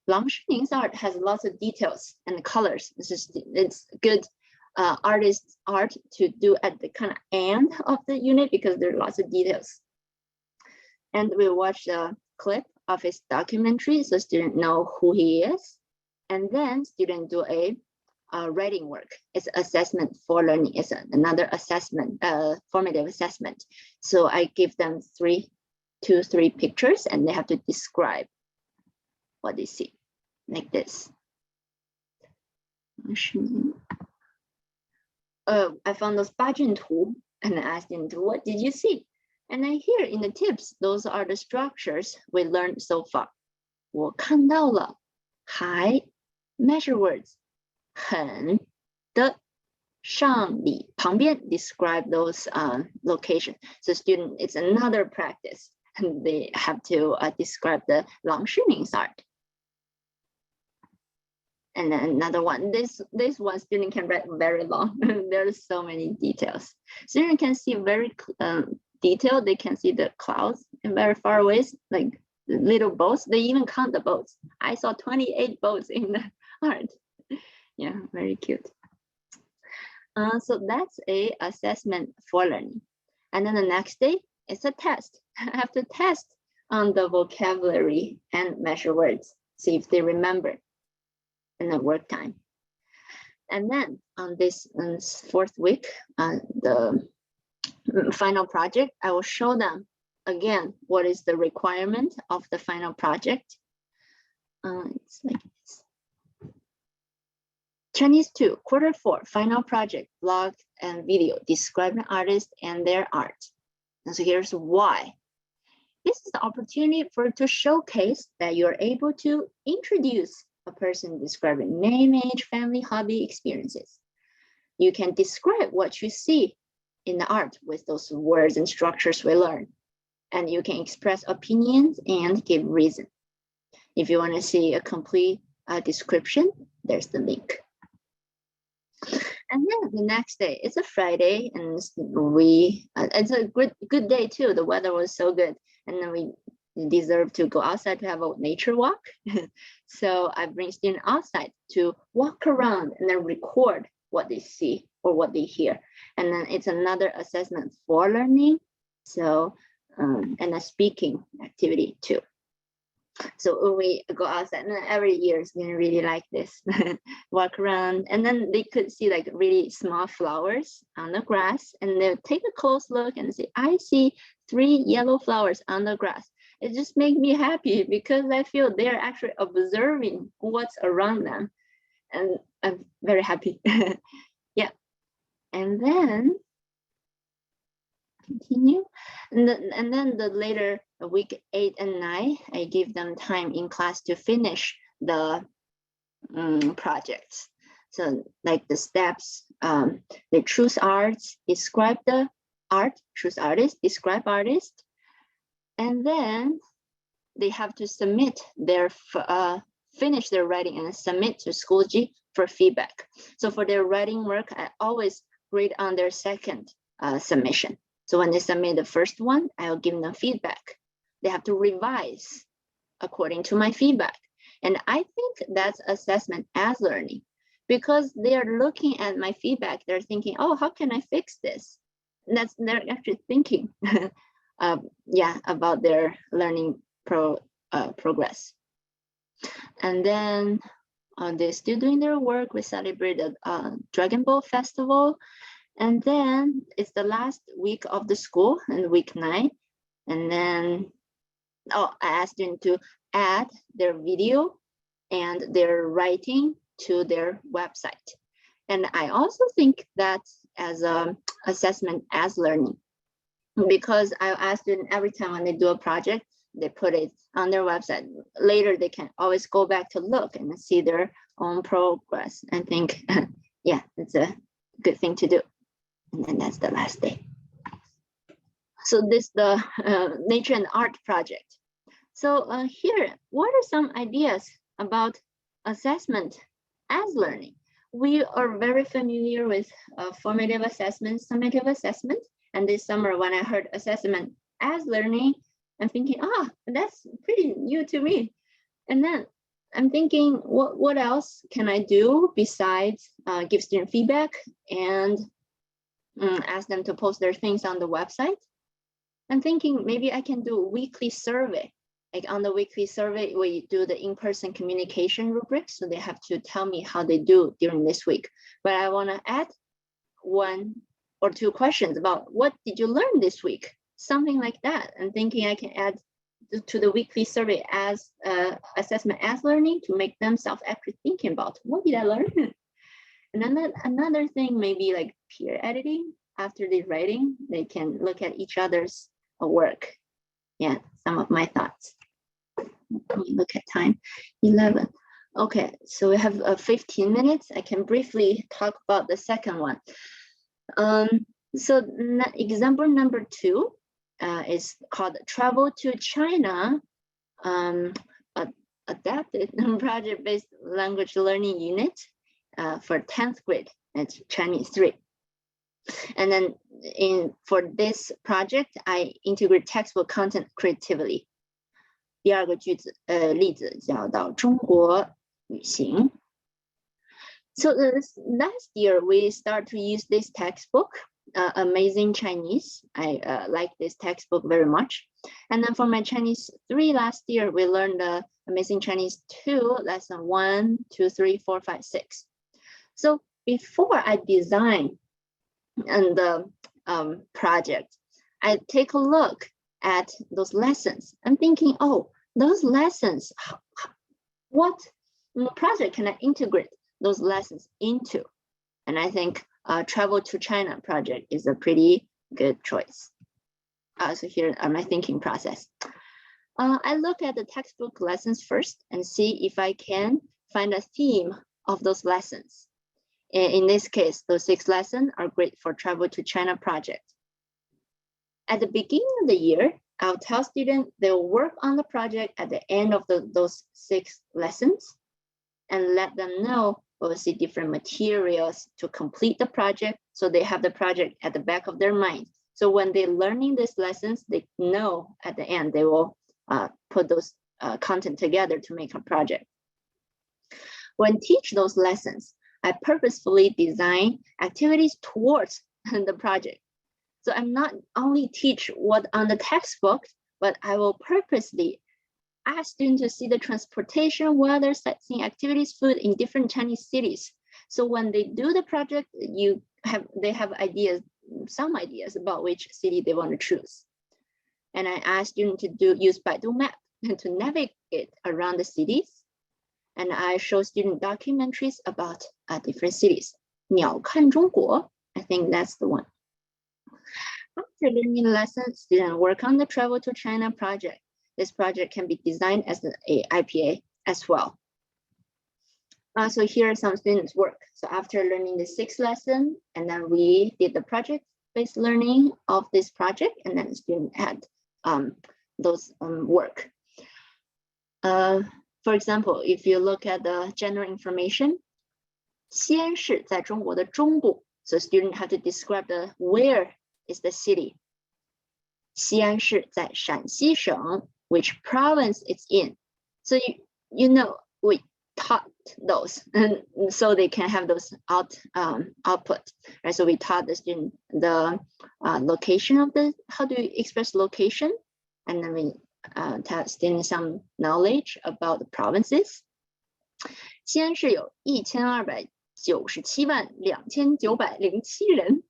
Lang Shining's art has lots of details and colors. It's good artist art to do at the kind of end of the unit because there are lots of details. And we watch the clip of his documentary so students know who he is. And then students do a writing work. It's assessment for learning. It's another assessment, formative assessment. So I give them 2 to 3 pictures and they have to describe what they see, like this. I found those 八阵图 and I asked them, what did you see? And I hear in the tips, those are the structures we learned so far. 我看到了海 measure words. 很的上里旁边 describe those locations. So student, it's another practice. And they have to describe the Lang Shining's art. And then another one, this one student can write very long. There's so many details. Student can see very detailed. They can see the clouds in very far away, like little boats. They even count the boats. I saw 28 boats in the art. Yeah, very cute. So that's a assessment for learning. And then the next day, it's a test. I have to test on the vocabulary and measure words, see if they remember in the work time. And then on this fourth week, the final project, I will show them again what is the requirement of the final project. It's like this. Chinese 2, quarter 4, final project, blog and video, describe an artist and their art. And so here's why. This is the opportunity to showcase that you're able to introduce a person describing name, age, family, hobby, experiences. You can describe what you see in the art with those words and structures we learn. And you can express opinions and give reason. If you want to see a complete description, there's the link. And then the next day, it's a Friday, and it's a good day too. The weather was so good, and then we deserve to go outside to have a nature walk. So I bring students outside to walk around and then record what they see or what they hear. And then it's another assessment for learning. So and a speaking activity too. So when we go outside, and every year is gonna really like this, walk around, and then they could see like really small flowers on the grass, and they'll take a close look and say, I see 3 yellow flowers on the grass. It just makes me happy because I feel they're actually observing what's around them, and I'm very happy. Yeah, and then continue, and then the later week 8 and 9, I give them time in class to finish the projects. So like the steps, they choose arts, describe the art, choose artist, describe artist, and then they have to submit their finish their writing and submit to Schoology for feedback. So for their writing work, I always grade on their second submission. So when they submit the first one, I'll give them feedback. They have to revise according to my feedback. And I think that's assessment as learning, because they are looking at my feedback. They're thinking, oh, how can I fix this? And they're actually thinking about their learning progress. And then they're still doing their work. We celebrated Dragon Ball Festival. And then it's the last week of the school, and week 9. And then, I asked them to add their video and their writing to their website. And I also think that as an assessment as learning, because I asked them every time when they do a project, they put it on their website. Later, they can always go back to look and see their own progress. I think, yeah, it's a good thing to do. And then that's the last day. So this is the nature and art project. So here, what are some ideas about assessment as learning? We are very familiar with formative assessment, summative assessment. And this summer when I heard assessment as learning, I'm thinking, that's pretty new to me. And then I'm thinking, what else can I do besides give student feedback and ask them to post their things on the website? I'm thinking maybe I can do a weekly survey. Like on the weekly survey, we do the in-person communication rubrics. So they have to tell me how they do during this week. But I want to add 1 or 2 questions about what did you learn this week? Something like that. I'm thinking I can add to the weekly survey as assessment as learning to make themselves actually thinking about what did I learn? And then another thing, maybe like peer editing. After the writing, they can look at each other's work. Yeah, some of my thoughts. Let me look at time, 11. Okay, so we have 15 minutes. I can briefly talk about the second one. So example number 2 is called Travel to China, adapted project-based language learning unit for 10th grade. It's Chinese 3. And then for this project, I integrate textbook content creatively. 第二个句子例子叫到中国旅行。So last year we start to use this textbook, Amazing Chinese. I like this textbook very much. And then for my Chinese 3 last year, we learned Amazing Chinese 2, lesson 1, 2, 3, 4, 5, 6. So before I design the project, I take a look at those lessons. I'm thinking, oh, those lessons, what project can I integrate those lessons into? And I think Travel to China project is a pretty good choice. So here are my thinking process. I look at the textbook lessons first and see if I can find a theme of those lessons. In this case, those 6 lessons are great for Travel to China project. At the beginning of the year, I'll tell students they'll work on the project at the end of those 6 lessons and let them know we'll see different materials to complete the project, so they have the project at the back of their mind. So when they're learning these lessons, they know at the end they will put those content together to make a project. When teach those lessons, I purposefully design activities towards the project. So I'm not only teach what on the textbook, but I will purposely ask students to see the transportation, weather, sightseeing activities, food in different Chinese cities. So when they do the project, they have ideas, some ideas about which city they want to choose. And I ask students to use Baidu Map to navigate around the cities. And I show student documentaries about different cities. 鸟看中国, I think that's the one. After learning the lesson, students work on the Travel to China project. This project can be designed as an IPA as well. So here are some students' work. So after learning the 6th lesson, and then we did the project-based learning of this project, and then the student had those work. For example, if you look at the general information, 西安市在中国的中部. So students have to describe where is the city. 西安市在陕西省. Which province it's in. So you know, we taught those, and so they can have those output, right? So we taught the student the location of how do you express location, and then we taught students some knowledge about the provinces. 西安市有12972907人.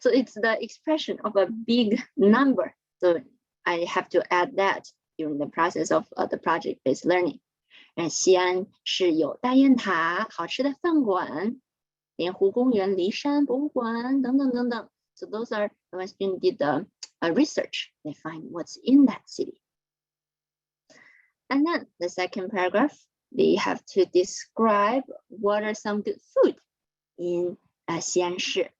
So it's the expression of a big number. So I have to add that during the process of the project-based learning. And 西安市有大雁塔、好吃的饭馆、莲湖公园、骊山博物馆等等等等. So those are when students did the research, they find what's in that city. And then the second paragraph, they have to describe what are some good food in 西安市.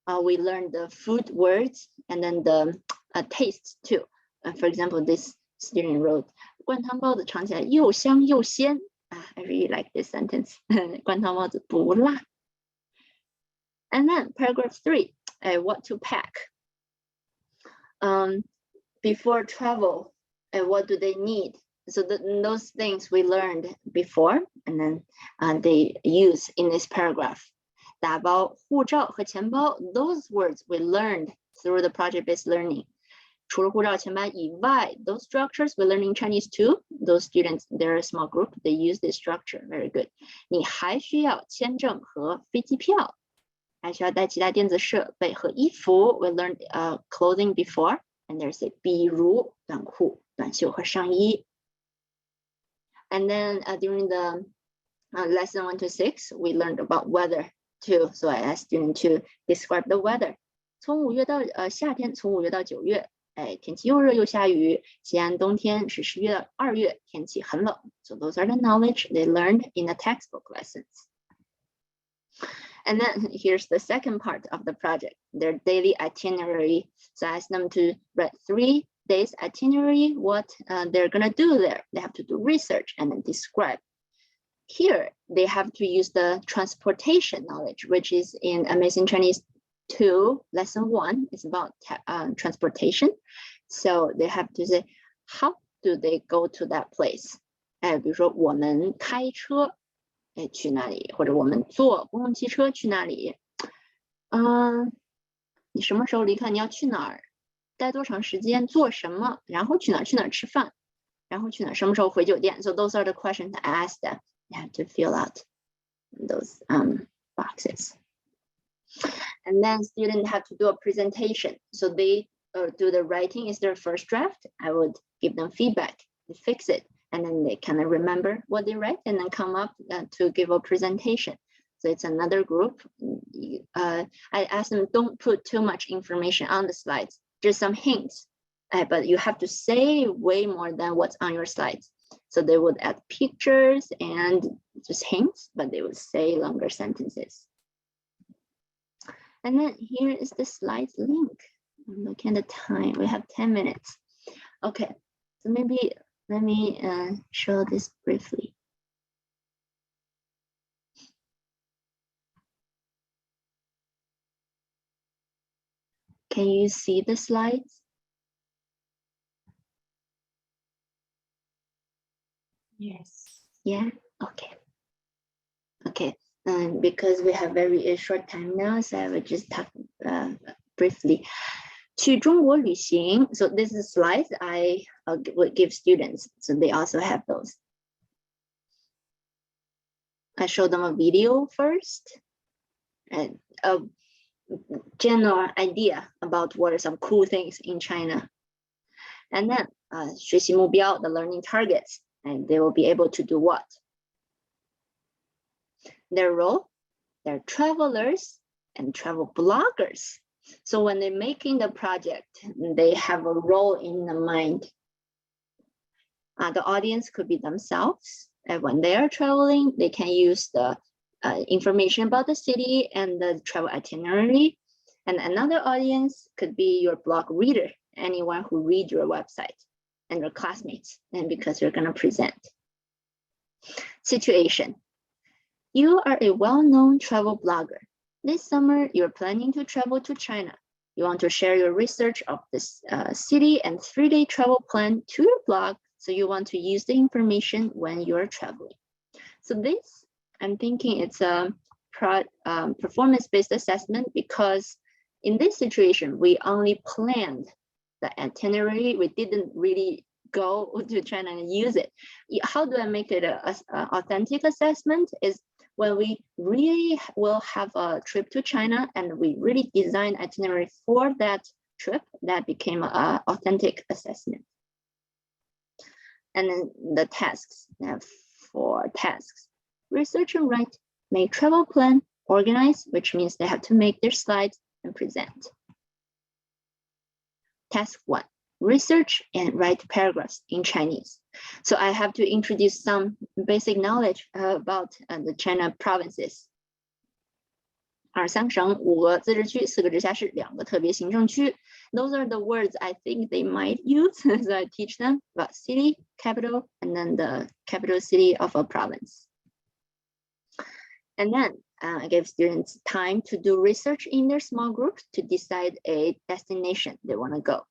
We learned the food words and then the tastes too. For example, this student wrote, 灌汤包子尝起来又香又鲜. I really like this sentence. 灌汤包子不辣. And then paragraph 3, what to pack. Before travel, what do they need? So those things we learned before, and then they use in this paragraph. 打包、护照和钱包, those words we learned through the project-based learning. 除了护照、钱包以外, those structures we learn in Chinese too. Those students, they're a small group, they use this structure, very good. 你还需要签证和飞机票, 还需要带其他电子设备和衣服. We learned clothing before, and there's a 比如短裤、短袖和上衣. And then during the lesson 1 to 6, we learned about weather too. So I asked students to describe the weather. 从5月到夏天，从5月到9月. 天气又热又下雨，西安冬天是10月到2月，天气很冷. So those are the knowledge they learned in the textbook lessons. And then here's the second part of the project, their daily itinerary. So I asked them to write 3 days itinerary, what they're gonna do there. They have to do research and then describe. Here, they have to use the transportation knowledge, which is in Amazing Chinese 2, lesson 1 is about transportation. So they have to say, how do they go to that place？ 比如说我们开车去哪里，或者我们坐公共汽车去哪里？你什么时候离开？你要去哪儿？待多长时间？做什么？然后去哪儿？去哪儿吃饭？然后去哪儿？什么时候回酒店？ So those are the questions I asked them. You have to fill out those boxes. And then students have to do a presentation. So they do the writing is their first draft. I would give them feedback, they fix it, and then they kind of remember what they write and then come up to give a presentation. So it's another group. I asked them, don't put too much information on the slides, just some hints, but you have to say way more than what's on your slides. So they would add pictures and just hints, but they would say longer sentences. And then here is the slides link. I'm looking at the time, we have 10 minutes. Okay, so maybe let me show this briefly. Can you see the slides? Yes. Yeah, okay. Okay, because we have very short time now, so I will just talk briefly. 去中国旅行, so this is slides I would give students, so they also have those. I show them a video first, and a general idea about what are some cool things in China. And then 学习目标, the learning targets, and they will be able to do what? Their role, they're travelers and travel bloggers. So when they're making the project, they have a role in the mind. The audience could be themselves. And when they are traveling, they can use the information about the city and the travel itinerary. And another audience could be your blog reader, anyone who reads your website, and your classmates, and because you're going to present. Situation. You are a well-known travel blogger. This summer, you're planning to travel to China. You want to share your research of this city and 3-day travel plan to your blog, so you want to use the information when you're traveling. So this, I'm thinking it's a performance-based assessment, because in this situation, we only planned the itinerary. We didn't really go to China and use it. How do I make it an authentic assessment? Is when we really will have a trip to China and we really design itinerary for that trip, that became an authentic assessment. And then the tasks, have 4 tasks. Research and write, make travel plan, organize, which means they have to make their slides and present. Task 1, research and write paragraphs in Chinese. So I have to introduce some basic knowledge about the China provinces. 23省5个自治区4个直辖市2个特别行政区 Those are the words I think they might use, so I teach them about city, capital, and then the capital city of a province. And then I gave students time to do research in their small groups to decide a destination they want to go.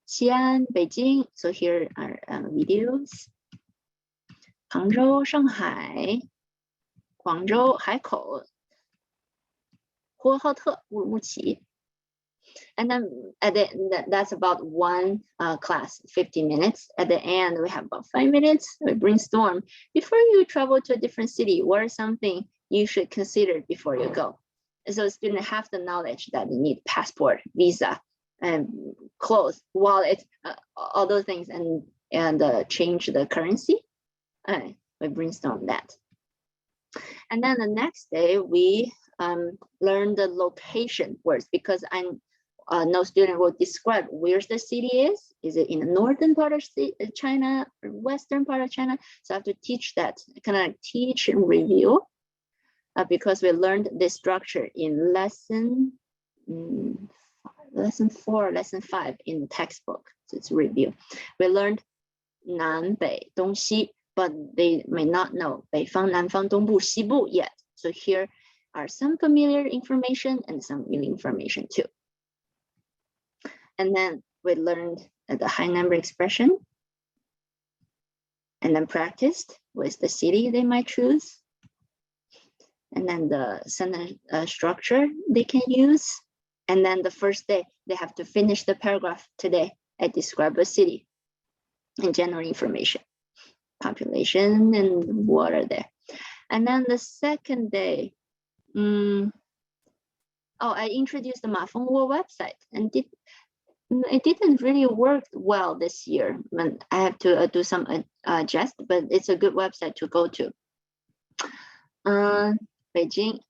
Xi'an, Beijing, so here are videos. Hangzhou, Shanghai, Guangzhou, Haikou, Huohaote, Urumqi. And then that's about one class, 50 minutes. At the end, we have about 5 minutes. We brainstorm. Before you travel to a different city, what are something you should consider before you go? And so students have the knowledge that they need passport, visa, and clothes, wallet, all those things, and change the currency. We brainstorm that. And then the next day, we learn the location words, because no student will describe where the city is. Is it in the northern part of China or western part of China? So I have to teach that, kind of teach and review, because we learned this structure in lesson 4, lesson 5 in the textbook. So it's review. We learned 南北东西, but they may not know 北方南方东部西部 yet. So here are some familiar information and some new information too. And then we learned the high number expression, and then practiced with the city they might choose. And then the sentence structure they can use. And then the first day, they have to finish the paragraph today. I describe a city and general information, population and what are there. And then the second day, I introduced the Mafengwo website, and it didn't really work well this year. I have to do some adjust, but it's a good website to go to. Beijing.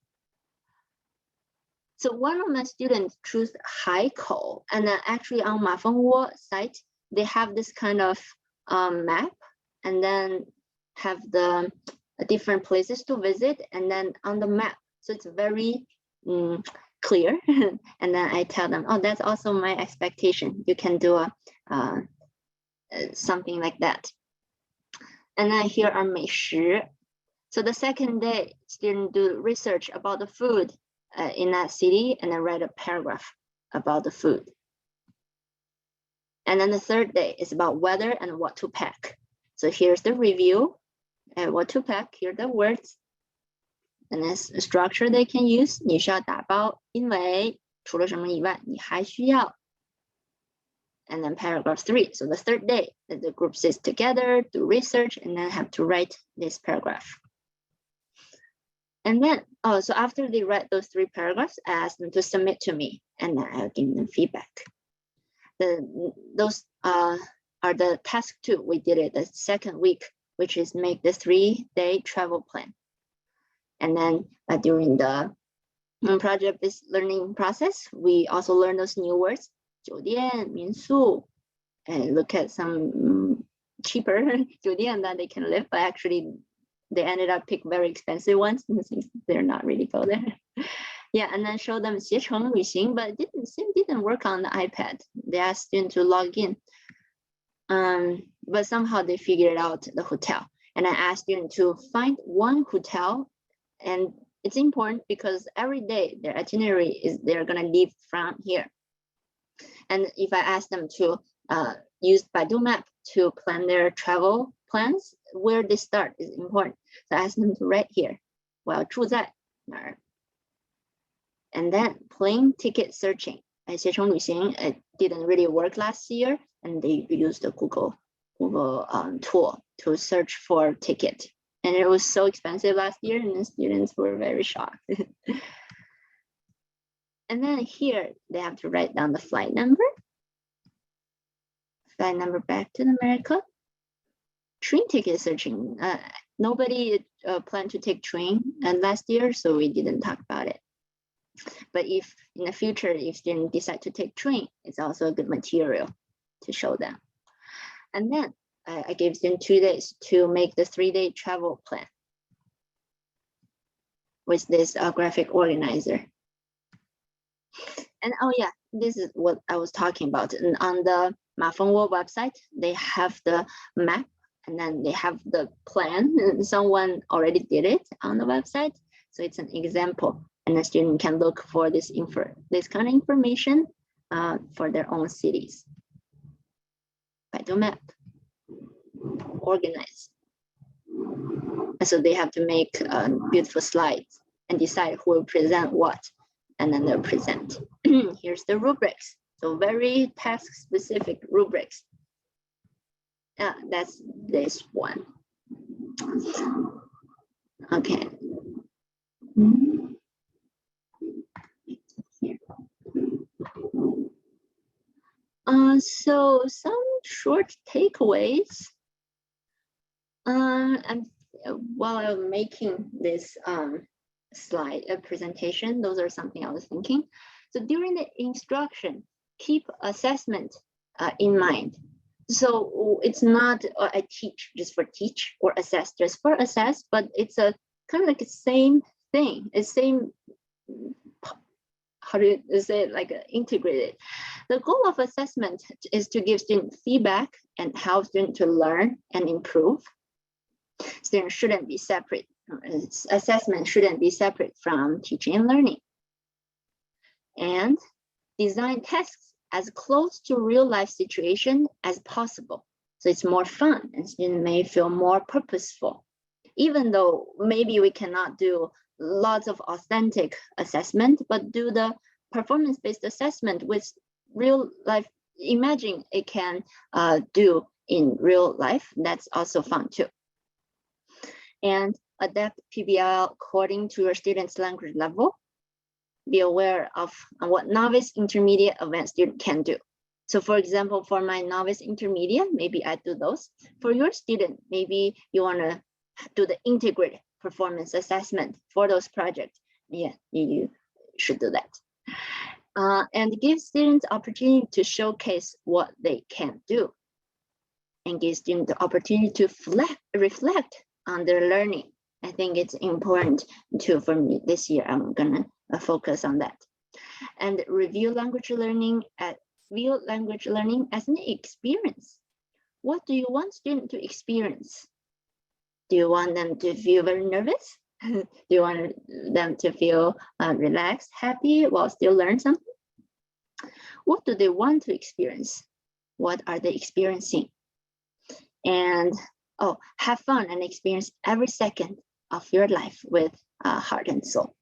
So one of my students chose Haikou, and then actually on Mafengwo site, they have this kind of map, and then have the different places to visit, and then on the map. So it's very clear. And then I tell them, oh, that's also my expectation. You can do something like that. And then here are 美食. So the second day, students do research about the food in that city, and then write a paragraph about the food. And then the third day is about weather and what to pack. So here's the review and what to pack. Here are the words. And then structure they can use. 你需要打包，因为除了什么以外，你还需要。And then paragraph 3. So the third day, the group sits together, do research, and then have to write this paragraph. And then, so after they write those 3 paragraphs, I ask them to submit to me, and then I'll give them feedback. Those are the task 2. We did it the second week, which is make the 3-day travel plan. And then during the project this learning process, we also learn those new words, 酒店,民宿, and look at some cheaper 酒店 that they can live, but actually they ended up pick very expensive ones since they're not really go there. Yeah, and then show them 携程旅行, but it didn't work on the iPad. They asked students to log in, but somehow they figured out the hotel. And I asked students to find one hotel, and it's important because every day their itinerary is they're gonna leave from here. And if I ask them to use Baidu Map to plan their travel plans, where they start is important. So I ask them to write here, 我要住在哪儿. And then plane ticket searching. 携程旅行 it didn't really work last year, and they used the Google tool to search for ticket. And it was so expensive last year, and the students were very shocked. And then here, they have to write down the flight number back to America. Train ticket searching. Nobody planned to take train last year, so we didn't talk about it. But if in the future, if students decide to take train, it's also a good material to show them. And then I gave them 2 days to make the 3-day travel plan with this graphic organizer. And oh yeah, this is what I was talking about. And on the Mafengwo website, they have the map, and then they have the plan. And someone already did it on the website, so it's an example. And the student can look for this kind of information for their own cities. Baidu Map, organize. And so they have to make beautiful slides and decide who will present what, and then they'll present. Here's the rubrics. So very task-specific rubrics. That's this one. Okay. Here. So some short takeaways. And while I'm making this slide presentation, those are something I was thinking. So during the instruction, keep assessment in mind. So it's not I teach just for teach or assess just for assess, but it's a kind of like the same thing, the same, how do you say it, like integrated. The goal of assessment is to give students feedback and help students to learn and improve. Students shouldn't be separate. Assessment shouldn't be separate from teaching and learning. And design tasks as close to real life situation as possible. So it's more fun and students may feel more purposeful. Even though maybe we cannot do lots of authentic assessment, but do the performance-based assessment with real life. Imagine it can do in real life. That's also fun too. And adapt PBL according to your student's language level. Be aware of what novice, intermediate, advanced student can do. So for example, for my novice intermediate, maybe I do those. For your student, maybe you want to do the integrated performance assessment for those projects. Yeah, you should do that. And give students opportunity to showcase what they can do. And give students the opportunity to reflect on their learning. I think it's important too for me this year. I'm gonna focus on that. And view language learning as an experience. What do you want students to experience? Do you want them to feel very nervous? Do you want them to feel relaxed, happy while still learn something? What do they want to experience? What are they experiencing? And have fun and experience every second of your life with heart and soul.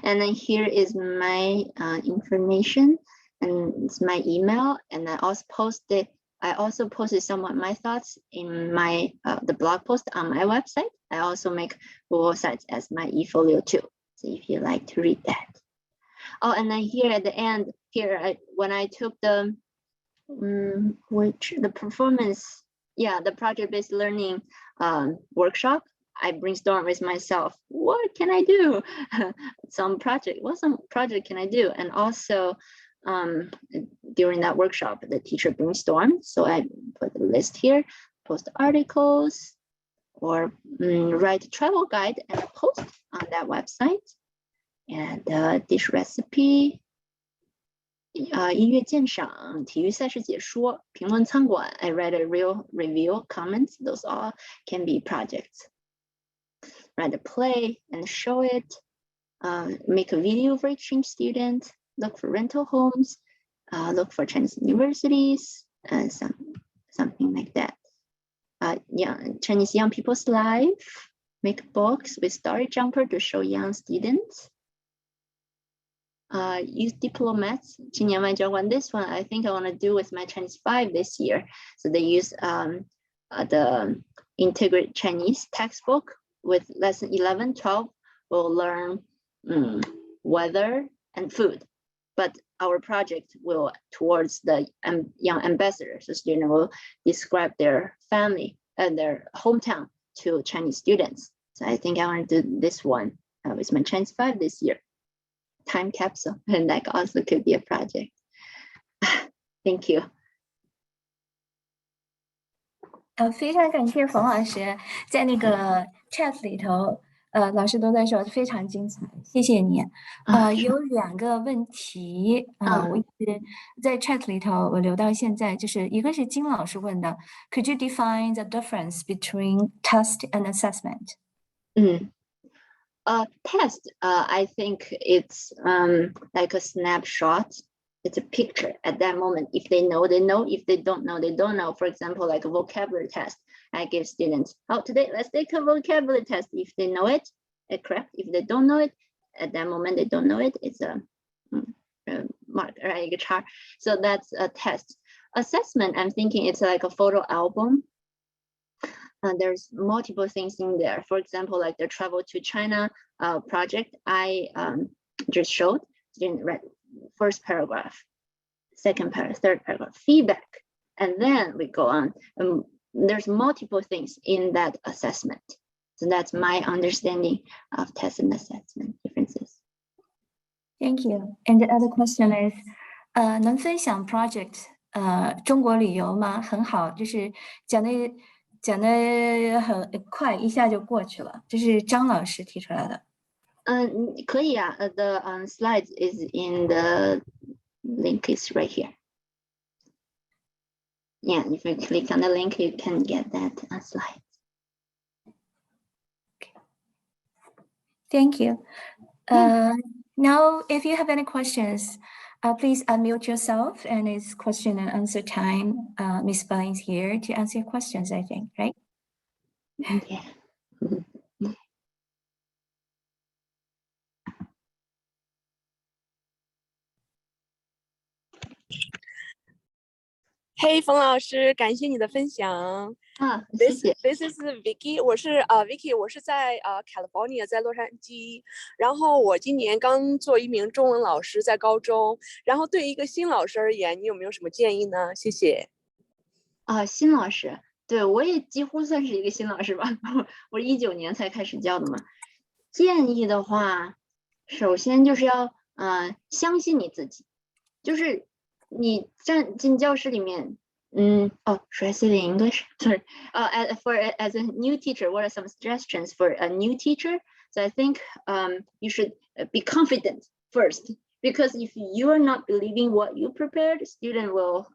And then here is my information, and it's my email, and I also posted some of my thoughts in my the blog post on my website. I also make Google Sites as my eFolio too. So if you like to read that. Oh, and then here at the end, when I took the performance, the project-based learning workshop, I brainstormed with myself, what can I do? Some project can I do? And also during that workshop, the teacher brainstormed. So I put the list here, post articles, or write a travel guide and a post on that website. And dish recipe, 音乐鉴赏、体育赛事解说、评论餐馆, I read a real review, comments, those all can be projects. Write a play and show it, make a video for exchange students, look for rental homes, look for Chinese universities, and something like that. Chinese young people's life, make books with story jumper to show young students. Use diplomats, 青年外交官. This one I think I want to do with my Chinese 5 this year. So they use the integrated Chinese textbook with lesson 11, 12. We'll learn weather and food. But our project will towards the young ambassadors. The student will describe their family and their hometown to Chinese students. So I think I want to do this one with my Chinese 5 this year. Time capsule, and that also could be a project. Thank you. 非常感谢冯老师，在那个 chat 里头，老师都在说非常精彩，谢谢你。有2个问题，我一直在 chat 里头我留到现在，就是一个是金老师问的 ，Could you define the difference between test and assessment? Test, I think it's like a snapshot. It's a picture at that moment. If they know, they know. If they don't know, they don't know. For example, like a vocabulary test, I give students, today let's take a vocabulary test. If they know it, correct. If they don't know it, at that moment they don't know it, it's a mark, right? A chart. So that's a test. Assessment, I'm thinking it's like a photo album. There's multiple things in there. For example, like the travel to China project I just showed. Student read first paragraph, second paragraph, third paragraph, feedback, and then we go on. There's multiple things in that assessment. So that's my understanding of test and assessment differences. Thank you. And the other question is, 能分享 project 中国旅游吗？很好，就是讲的很快，一下就过去了。这是张老师提出来的。可以啊。The slides is in the link is right here. Yeah, if you click on the link, you can get that slide. Okay. Thank you. Now, if you have any questions, Please unmute yourself, and it's question and answer time. Miss Bang is here to answer your questions, I think, right? Yeah. Hey，冯老师，感谢你的分享。谢谢。 This is Vicky， 我是Vicky， 我是在California， 在洛杉矶。然后我今年刚做一名中文老师，在高中。然后对一个新老师而言，你有没有什么建议呢？谢谢。新老师，对我也几乎算是一个新老师吧，我19年才开始教的嘛。建议的话，首先就是要相信你自己，就是你站进教室里面。Should I say it in English? Sorry. As a new teacher, what are some suggestions for a new teacher? So I think you should be confident first, because if you are not believing what you prepared, student will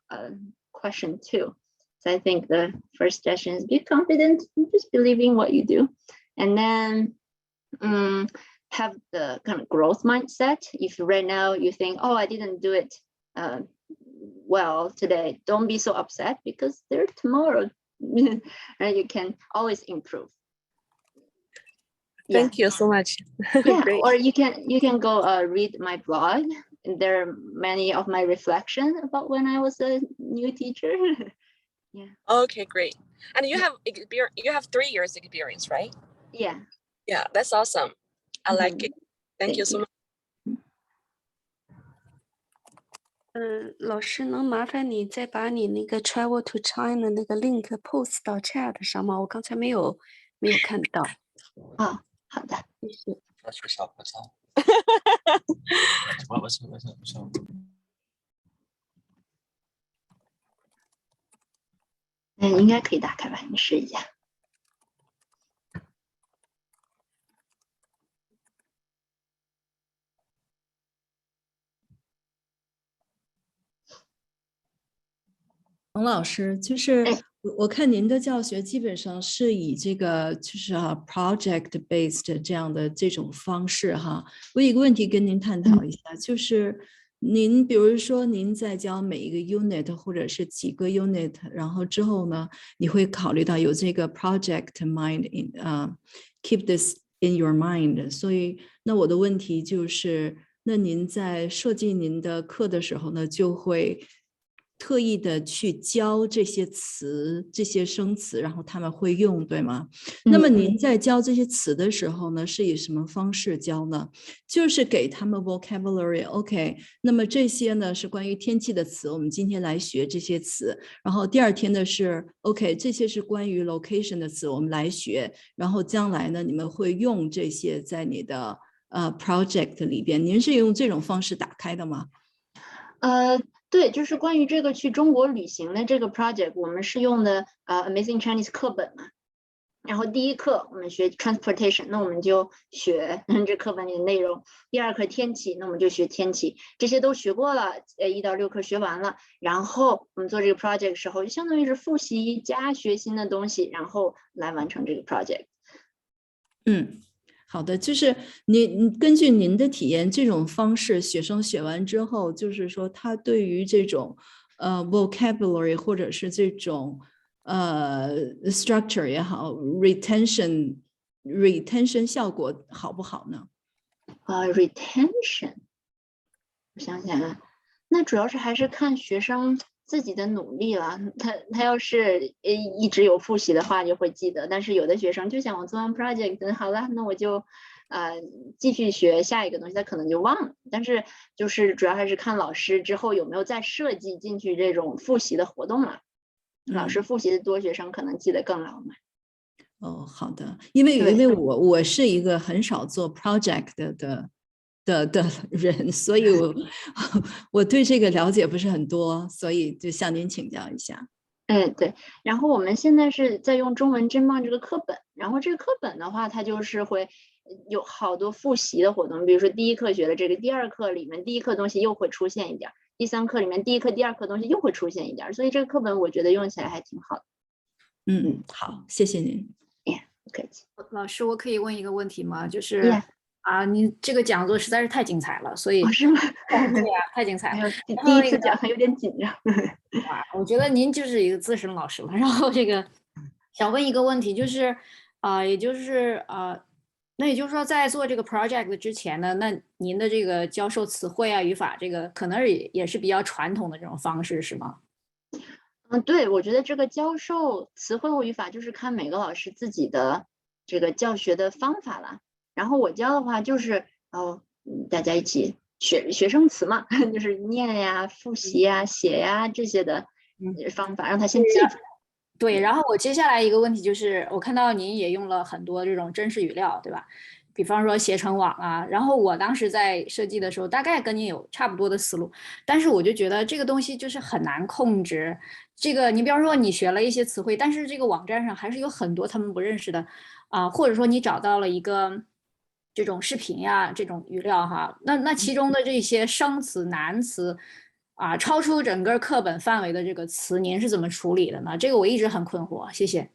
question too. So I think the first suggestion is be confident, just believing what you do, and then have the kind of growth mindset. If right now you think, oh, I didn't do it well today, don't be so upset, because there tomorrow and you can always improve. Thank you so much. Yeah, Great. or you can go read my blog. There are many of my reflection about when I was a new teacher. Yeah. Okay, great. And you have 3 years experience, right? Yeah. Yeah, that's awesome. I like it. Thank you so much. 老师，能麻烦你再把你那个 Travel to China 那个 link post 到 chat 上吗？我刚才没有看到。好的。谢谢。应该可以打开吧？你试一下。冯老师，就是我看您的教学基本上是以这个就是project based 这样的这种方式哈。我有一个问题跟您探讨一下，就是您比如说您在教每一个 unit 或者是几个 unit， 然后之后呢，你会考虑到有这个 project mind keep this in your mind。所以那我的问题就是，那您在设计您的课的时候呢，就会特意的去教这些词、这些生词，然后他们会用，对吗？那么您在教这些词的时候呢，是以什么方式教呢？就是给他们 vocabulary，OK， 那么这些呢是关于天气的词，我们今天来学这些词。然后第二天的是 OK， 这些是关于 location 的词，我们来学。然后将来呢，你们会用这些在你的project 里边。您是用这种方式打开的吗？对，就是关于这个去中国旅行的这个 project， 我们是用的Amazing Chinese 课本嘛。然后第一课我们学 transportation， 那我们就学这课本里的内容。第二课天气，那我们就学天气，这些都学过了，1到6课学完了。然后我们做这个 project 的时候，就相当于是复习加学新的东西，然后来完成这个 project。好的，就是您根据您的体验，这种方式学生学完之后，就是说他对于这种vocabulary 或者是这种structure 也好 retention 效果好不好呢？retention， 我想想啊，那主要是还是看学生自己的努力了。他要是一直有复习的话就会记得，但是有的学生就想我做完 project 好了，那我就继续学下一个东西，他可能就忘了。但是就是主要还是看老师之后有没有再设计进去这种复习的活动了。老师复习的多，学生可能记得更牢嘛。好的，因为我是一个很少做 project 的人，所以我对这个了解不是很多，所以就向您请教一下。对，然后我们现在是在用中文真棒这个课本，然后这个课本的话，它就是会有好多复习的活动，比如说第一课学的这个，第二课里面第一课东西又会出现一点，第三课里面第一课第二课东西又会出现一点，所以这个课本我觉得用起来还挺好的。好，谢谢您。不客气。老师，我可以问一个问题吗？就是啊，你这个讲座实在是太精彩了，所以哦，是吗？对呀，太精彩了。哎呦，第然后那个第一次讲还有点紧张。哇，我觉得您就是一个资深老师了。然后这个想问一个问题，就是也就是那也就是说，在做这个 project 之前呢，那您的这个教授词汇啊、语法，这个可能也是比较传统的这种方式，是吗？对，我觉得这个教授词汇和语法就是看每个老师自己的这个教学的方法了。然后我教的话就是大家一起学生词嘛，就是念呀、复习呀、写呀这些的方法，让他先记住。对，然后我接下来一个问题就是，我看到您也用了很多这种真实语料，对吧？比方说携程网啊，然后我当时在设计的时候，大概跟你有差不多的思路，但是我就觉得这个东西就是很难控制。这个你比方说你学了一些词汇，但是这个网站上还是有很多他们不认识的或者说你找到了一个这种视频呀、这种语料哈，那其中的这些生词、难词。超出整个课本范围的这个词，您是怎么处理的呢？这个我一直很困惑，谢谢。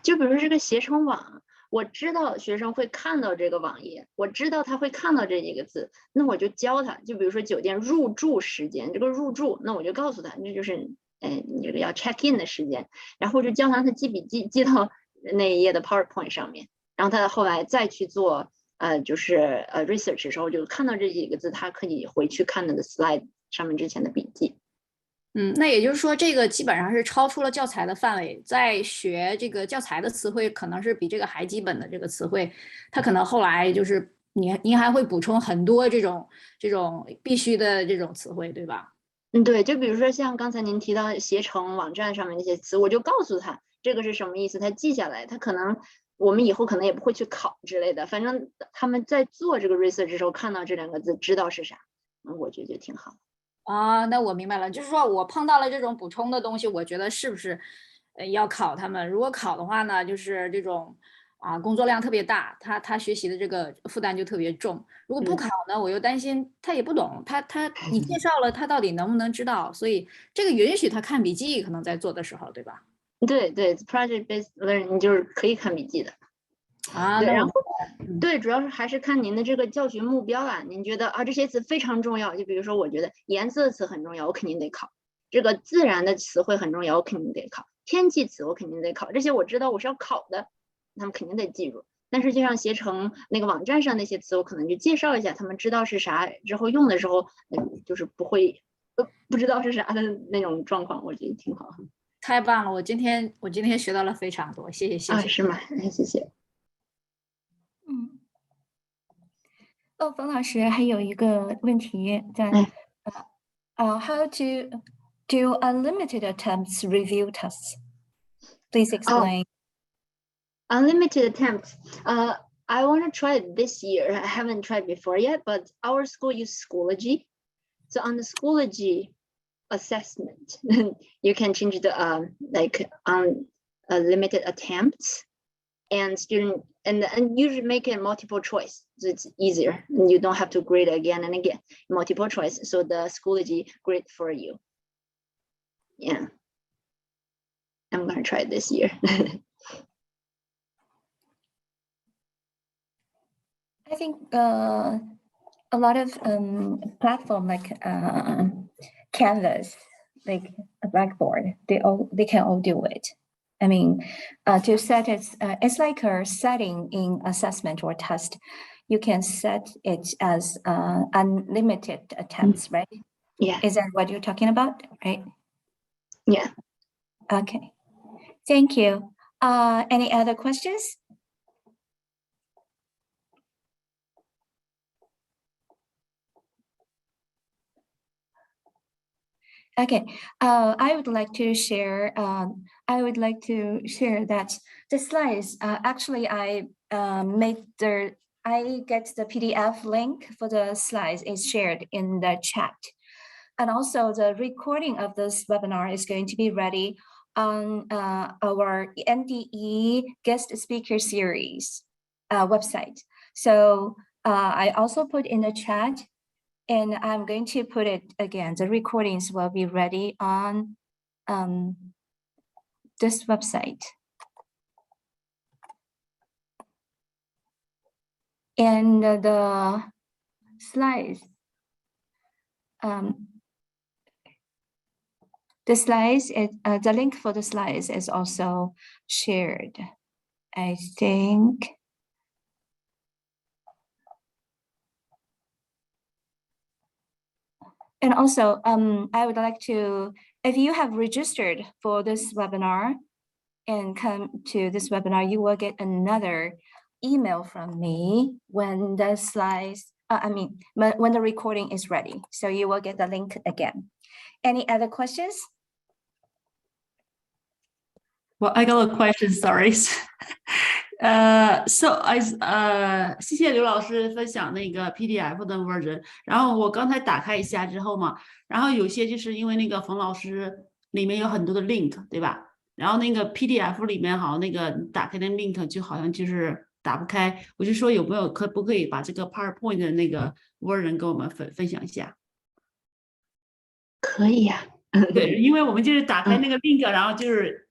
就比如说这个携程网，我知道学生会看到这个网页，我知道他会看到这几个字，那我就教他。就比如说酒店入住时间，这个入住，那我就告诉他，这就是你这个要 check in 的时间，然后就教他记笔记，记到那一页的 PowerPoint 上面，然后他后来再去做research 的时候，就看到这几个字，他可以回去看那个 slide 上面之前的笔记。那也就是说，这个基本上是超出了教材的范围，在学这个教材的词汇，可能是比这个还基本的这个词汇，它可能后来就是您还会补充很多这种必须的这种词汇，对吧？对，就比如说像刚才您提到携程网站上面那些词，我就告诉他这个是什么意思，他记下来，他可能我们以后可能也不会去考之类的，反正他们在做这个 research 的时候看到这两个字，知道是啥，我觉得就挺好。那我明白了，就是说我碰到了这种补充的东西，我觉得是不是要考他们？如果考的话呢，就是这种工作量特别大，他学习的这个负担就特别重。如果不考呢，我又担心他也不懂，你介绍了他到底能不能知道？所以这个允许他看笔记，可能在做的时候，对吧？对，project based learning 就是可以看笔记的。对，然后对，主要是还是看您的这个教学目标啊。您觉得这些词非常重要，就比如说我觉得颜色词很重要，我肯定得考；这个自然的词汇很重要，我肯定得考；天气词我肯定得考。这些我知道我是要考的，他们肯定得记住。但是就像携程那个网站上那些词，我可能就介绍一下，他们知道是啥之后用的时候，就是不会不知道是啥的那种状况，我觉得挺好。太棒了，我今天学到了非常多，谢谢。是吗？谢谢。冯老师还有一个问题在how to do unlimited attempts review tests? Please explain. Unlimited attempts. I want to try it this year. I haven't tried before yet, but our school uses Schoology. So on the Schoology assessment, you can change the unlimited attempts, and student and usually make it multiple choice, so it's easier and you don't have to grade again and again. Multiple choice, so the Schoology grade for you. Yeah, I'm gonna try it this year. I think a lot of platform like Canvas, like a Blackboard, they can all do it. I mean, to set it, it's like a setting in assessment or test. You can set it as unlimited attempts, right? Yeah. Is that what you're talking about, right? Yeah. Okay. Thank you. Any other questions? Okay, I would like to share. I would like to share that the slides. Actually, I get the PDF link for the slides is shared in the chat, and also the recording of this webinar is going to be ready on our NDE guest speaker series website. So I also put in the chat. And I'm going to put it again. The recordings will be ready on this website. And the slides, the link for the slides is also shared, I think. And also, I would like to, if you have registered for this webinar and come to this webinar, you will get another email from me when the slides, when the recording is ready. So you will get the link again. Any other questions? Well, I got a question, sorry.谢谢刘老师分享那个 PDF 的 version。然后我刚才打开一下之后嘛，然后有些就是因为那个冯老师里面有很多的 link， 对吧？然后那个 PDF 里面好像那个打开的 link 就好像就是打不开。我就说有没有可不可以把这个 PowerPoint 的那个 version 跟我们分享一下？可以呀。对，因为我们就是打开那个 link，然后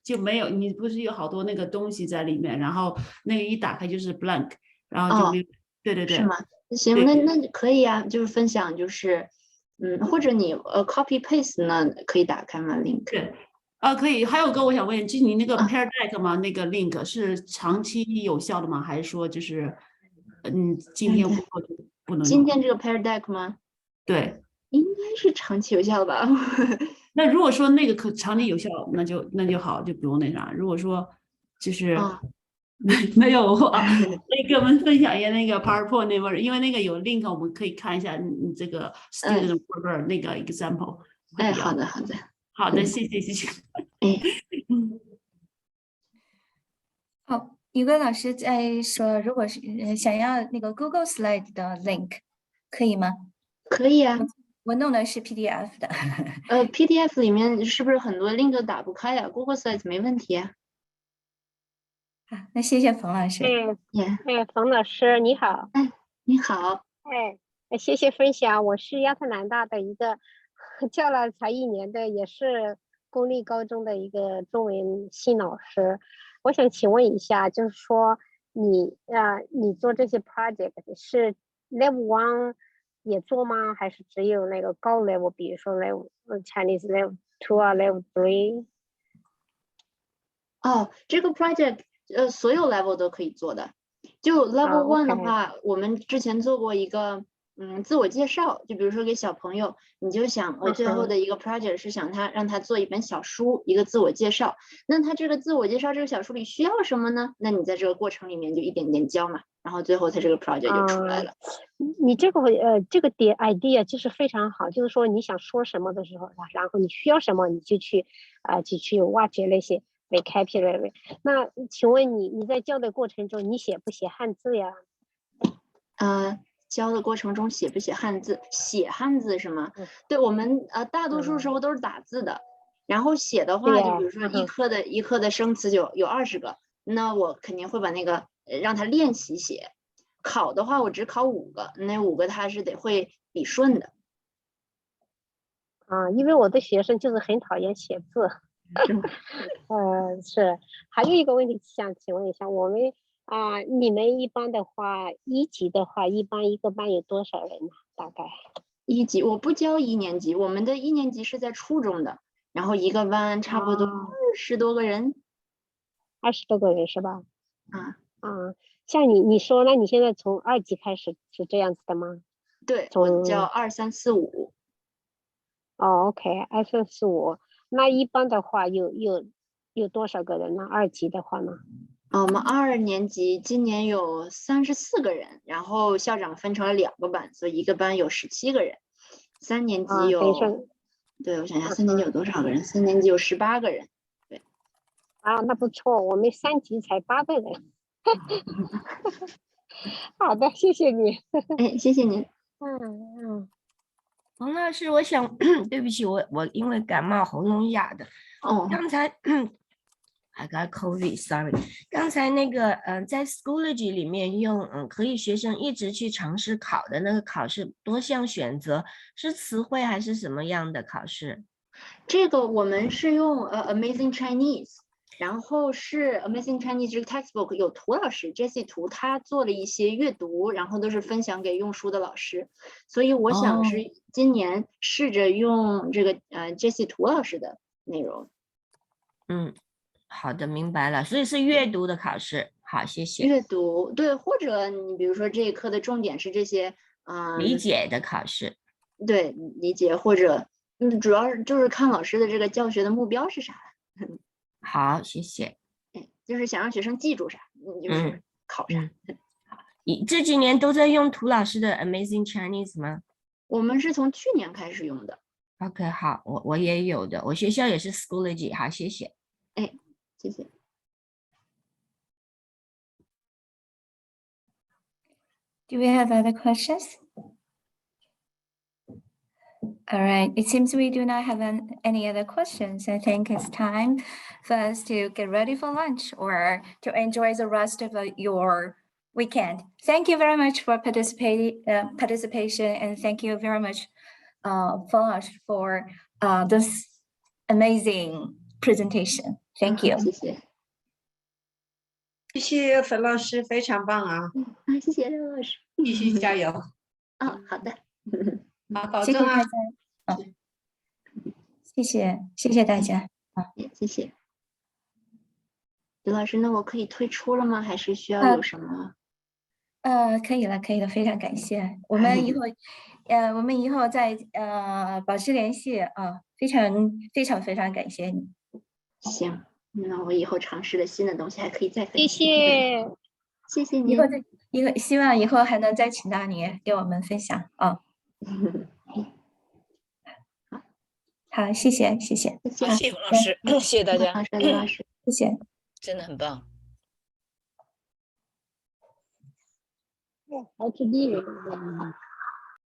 就没有，你不是有好多那个东西在里面，然后那个一打开就是 blank， 然后就没有。对对对。是吗？行，那可以啊，就是分享就是，或者你copy paste 呢，可以打开吗 link？ 对，可以。还有个我想问，就是你那个 pair deck 吗？那个 link 是长期有效的吗？还是说就是今天不能用？今天这个 pair deck 吗？对，应该是长期有效的吧。那如果说那个可长期有效，那就好，就不用那啥。如果说就是没有的话，可以给我们分享一下那个 PowerPoint 那份，因为那个有 link， 我们可以看一下你这个 student worker 那个 example。哎，好的。好的，谢谢。好，宇哥老师在说，如果是想要那个 Google Slide 的 link， 可以吗？可以啊。我弄的是 PDF 的。PDF 里面是不是很多 link 都打不开呀？Google Slides 没问题啊。那谢谢冯老师。冯老师你好。你好。谢谢分享。我是亚特兰大的一个教了才1年的，也是公立高中的一个中文新老师。我想请问一下，就是说你做这些 project 是 level 1也做吗？还是只有那个高 level， 比如说 level Chinese level 2啊 level 3？这个 project 所有 level 都可以做的。就 level 1的话，我们之前做过一个自我介绍，就比如说给小朋友，你就想我最后的一个 project 是想让他做一本小书，一个自我介绍。那他这个自我介绍这个小书里需要什么呢？那你在这个过程里面就一点点教嘛，然后最后他这个 project 就出来了。你这个点 idea 就是非常好，就是说你想说什么的时候，然后你需要什么你就去挖掘那些被开辟的。那请问你在教的过程中，你写不写汉字呀？教的过程中写不写汉字？写汉字是吗？对，我们大多数时候都是打字的，然后写的话，就比如说一课的生词就有20个，那我肯定会把那个让他练习写。考的话，我只考5个，那5个他是得会笔顺的。因为我的学生就是很讨厌写字。是。还有一个问题想请问一下，我们你们一般的话，1级的话，一般一个班有多少人呢？大概1级我不教1年级，我们的1年级是在初中的，然后一个班差不多20多个人。20多个人是吧？像你说，那你现在从2级开始是这样子的吗？对，我教2、3、4、5。OK， 2、3、4、5。那一般的话有多少个人呢？2级的话呢？我们2年级今年有34个人，然后校长分成了2个班，所以一个班有17个人。3年级有，对，我想想，3年级有多少个人？3年级有18个人。对。那不错，我们3级才8个人。好的，谢谢你。谢谢您。冯老师，我想对不起，我因为感冒喉咙哑的。刚才I got COVID，sorry。刚才那个在 Schoology 里面用可以学生一直去尝试考的那个考试多项选择，是词汇还是什么样的考试？这个我们是用Amazing Chinese，然后是 Amazing Chinese 这个 textbook 有涂老师 Jessie 涂，他做了一些阅读，然后都是分享给用书的老师，所以我想是今年试着用这个Jessie 涂老师的内容。好的，明白了，所以是阅读的考试。好，谢谢。阅读，对，或者你比如说这一课的重点是这些理解的考试。对，理解，或者主要就是看老师的这个教学的目标是啥。好，谢谢。就是想让学生记住啥，就是考啥。你这几年都在用涂老师的 Amazing Chinese 吗？我们是从去年开始用的。OK， 好，我也有的，我学校也是 Schoology。好，谢谢。谢谢。Do we have other questions? All right, it seems we do not have any other questions. I think it's time for us to get ready for lunch or to enjoy the rest of your weekend. Thank you very much for participation, and thank you very much, Falash, for this amazing presentation. Thank you. 谢谢。谢谢冯老师，非常棒啊！谢谢刘老师，继续加油。好的。好，保重啊！谢谢大家。谢谢。刘老师，那我可以退出了吗？还是需要有什么？可以了，非常感谢。我们以后再保持联系啊，非常感谢你。行，那我以后尝试的新的东西还可以再分享。谢谢你。希望以后还能再请到你给我们分享啊。好，谢谢。谢谢冯老师，谢谢大家。刘老师，谢谢，真的很棒。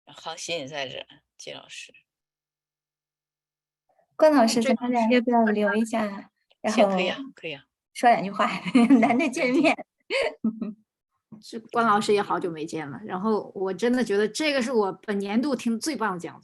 好，谢谢在这，季老师。关老师，咱们俩要不要留一下？然后可以啊，说两句话，难得见面。是关老师也好久没见了，然后我真的觉得这个是我本年度听最棒的讲座。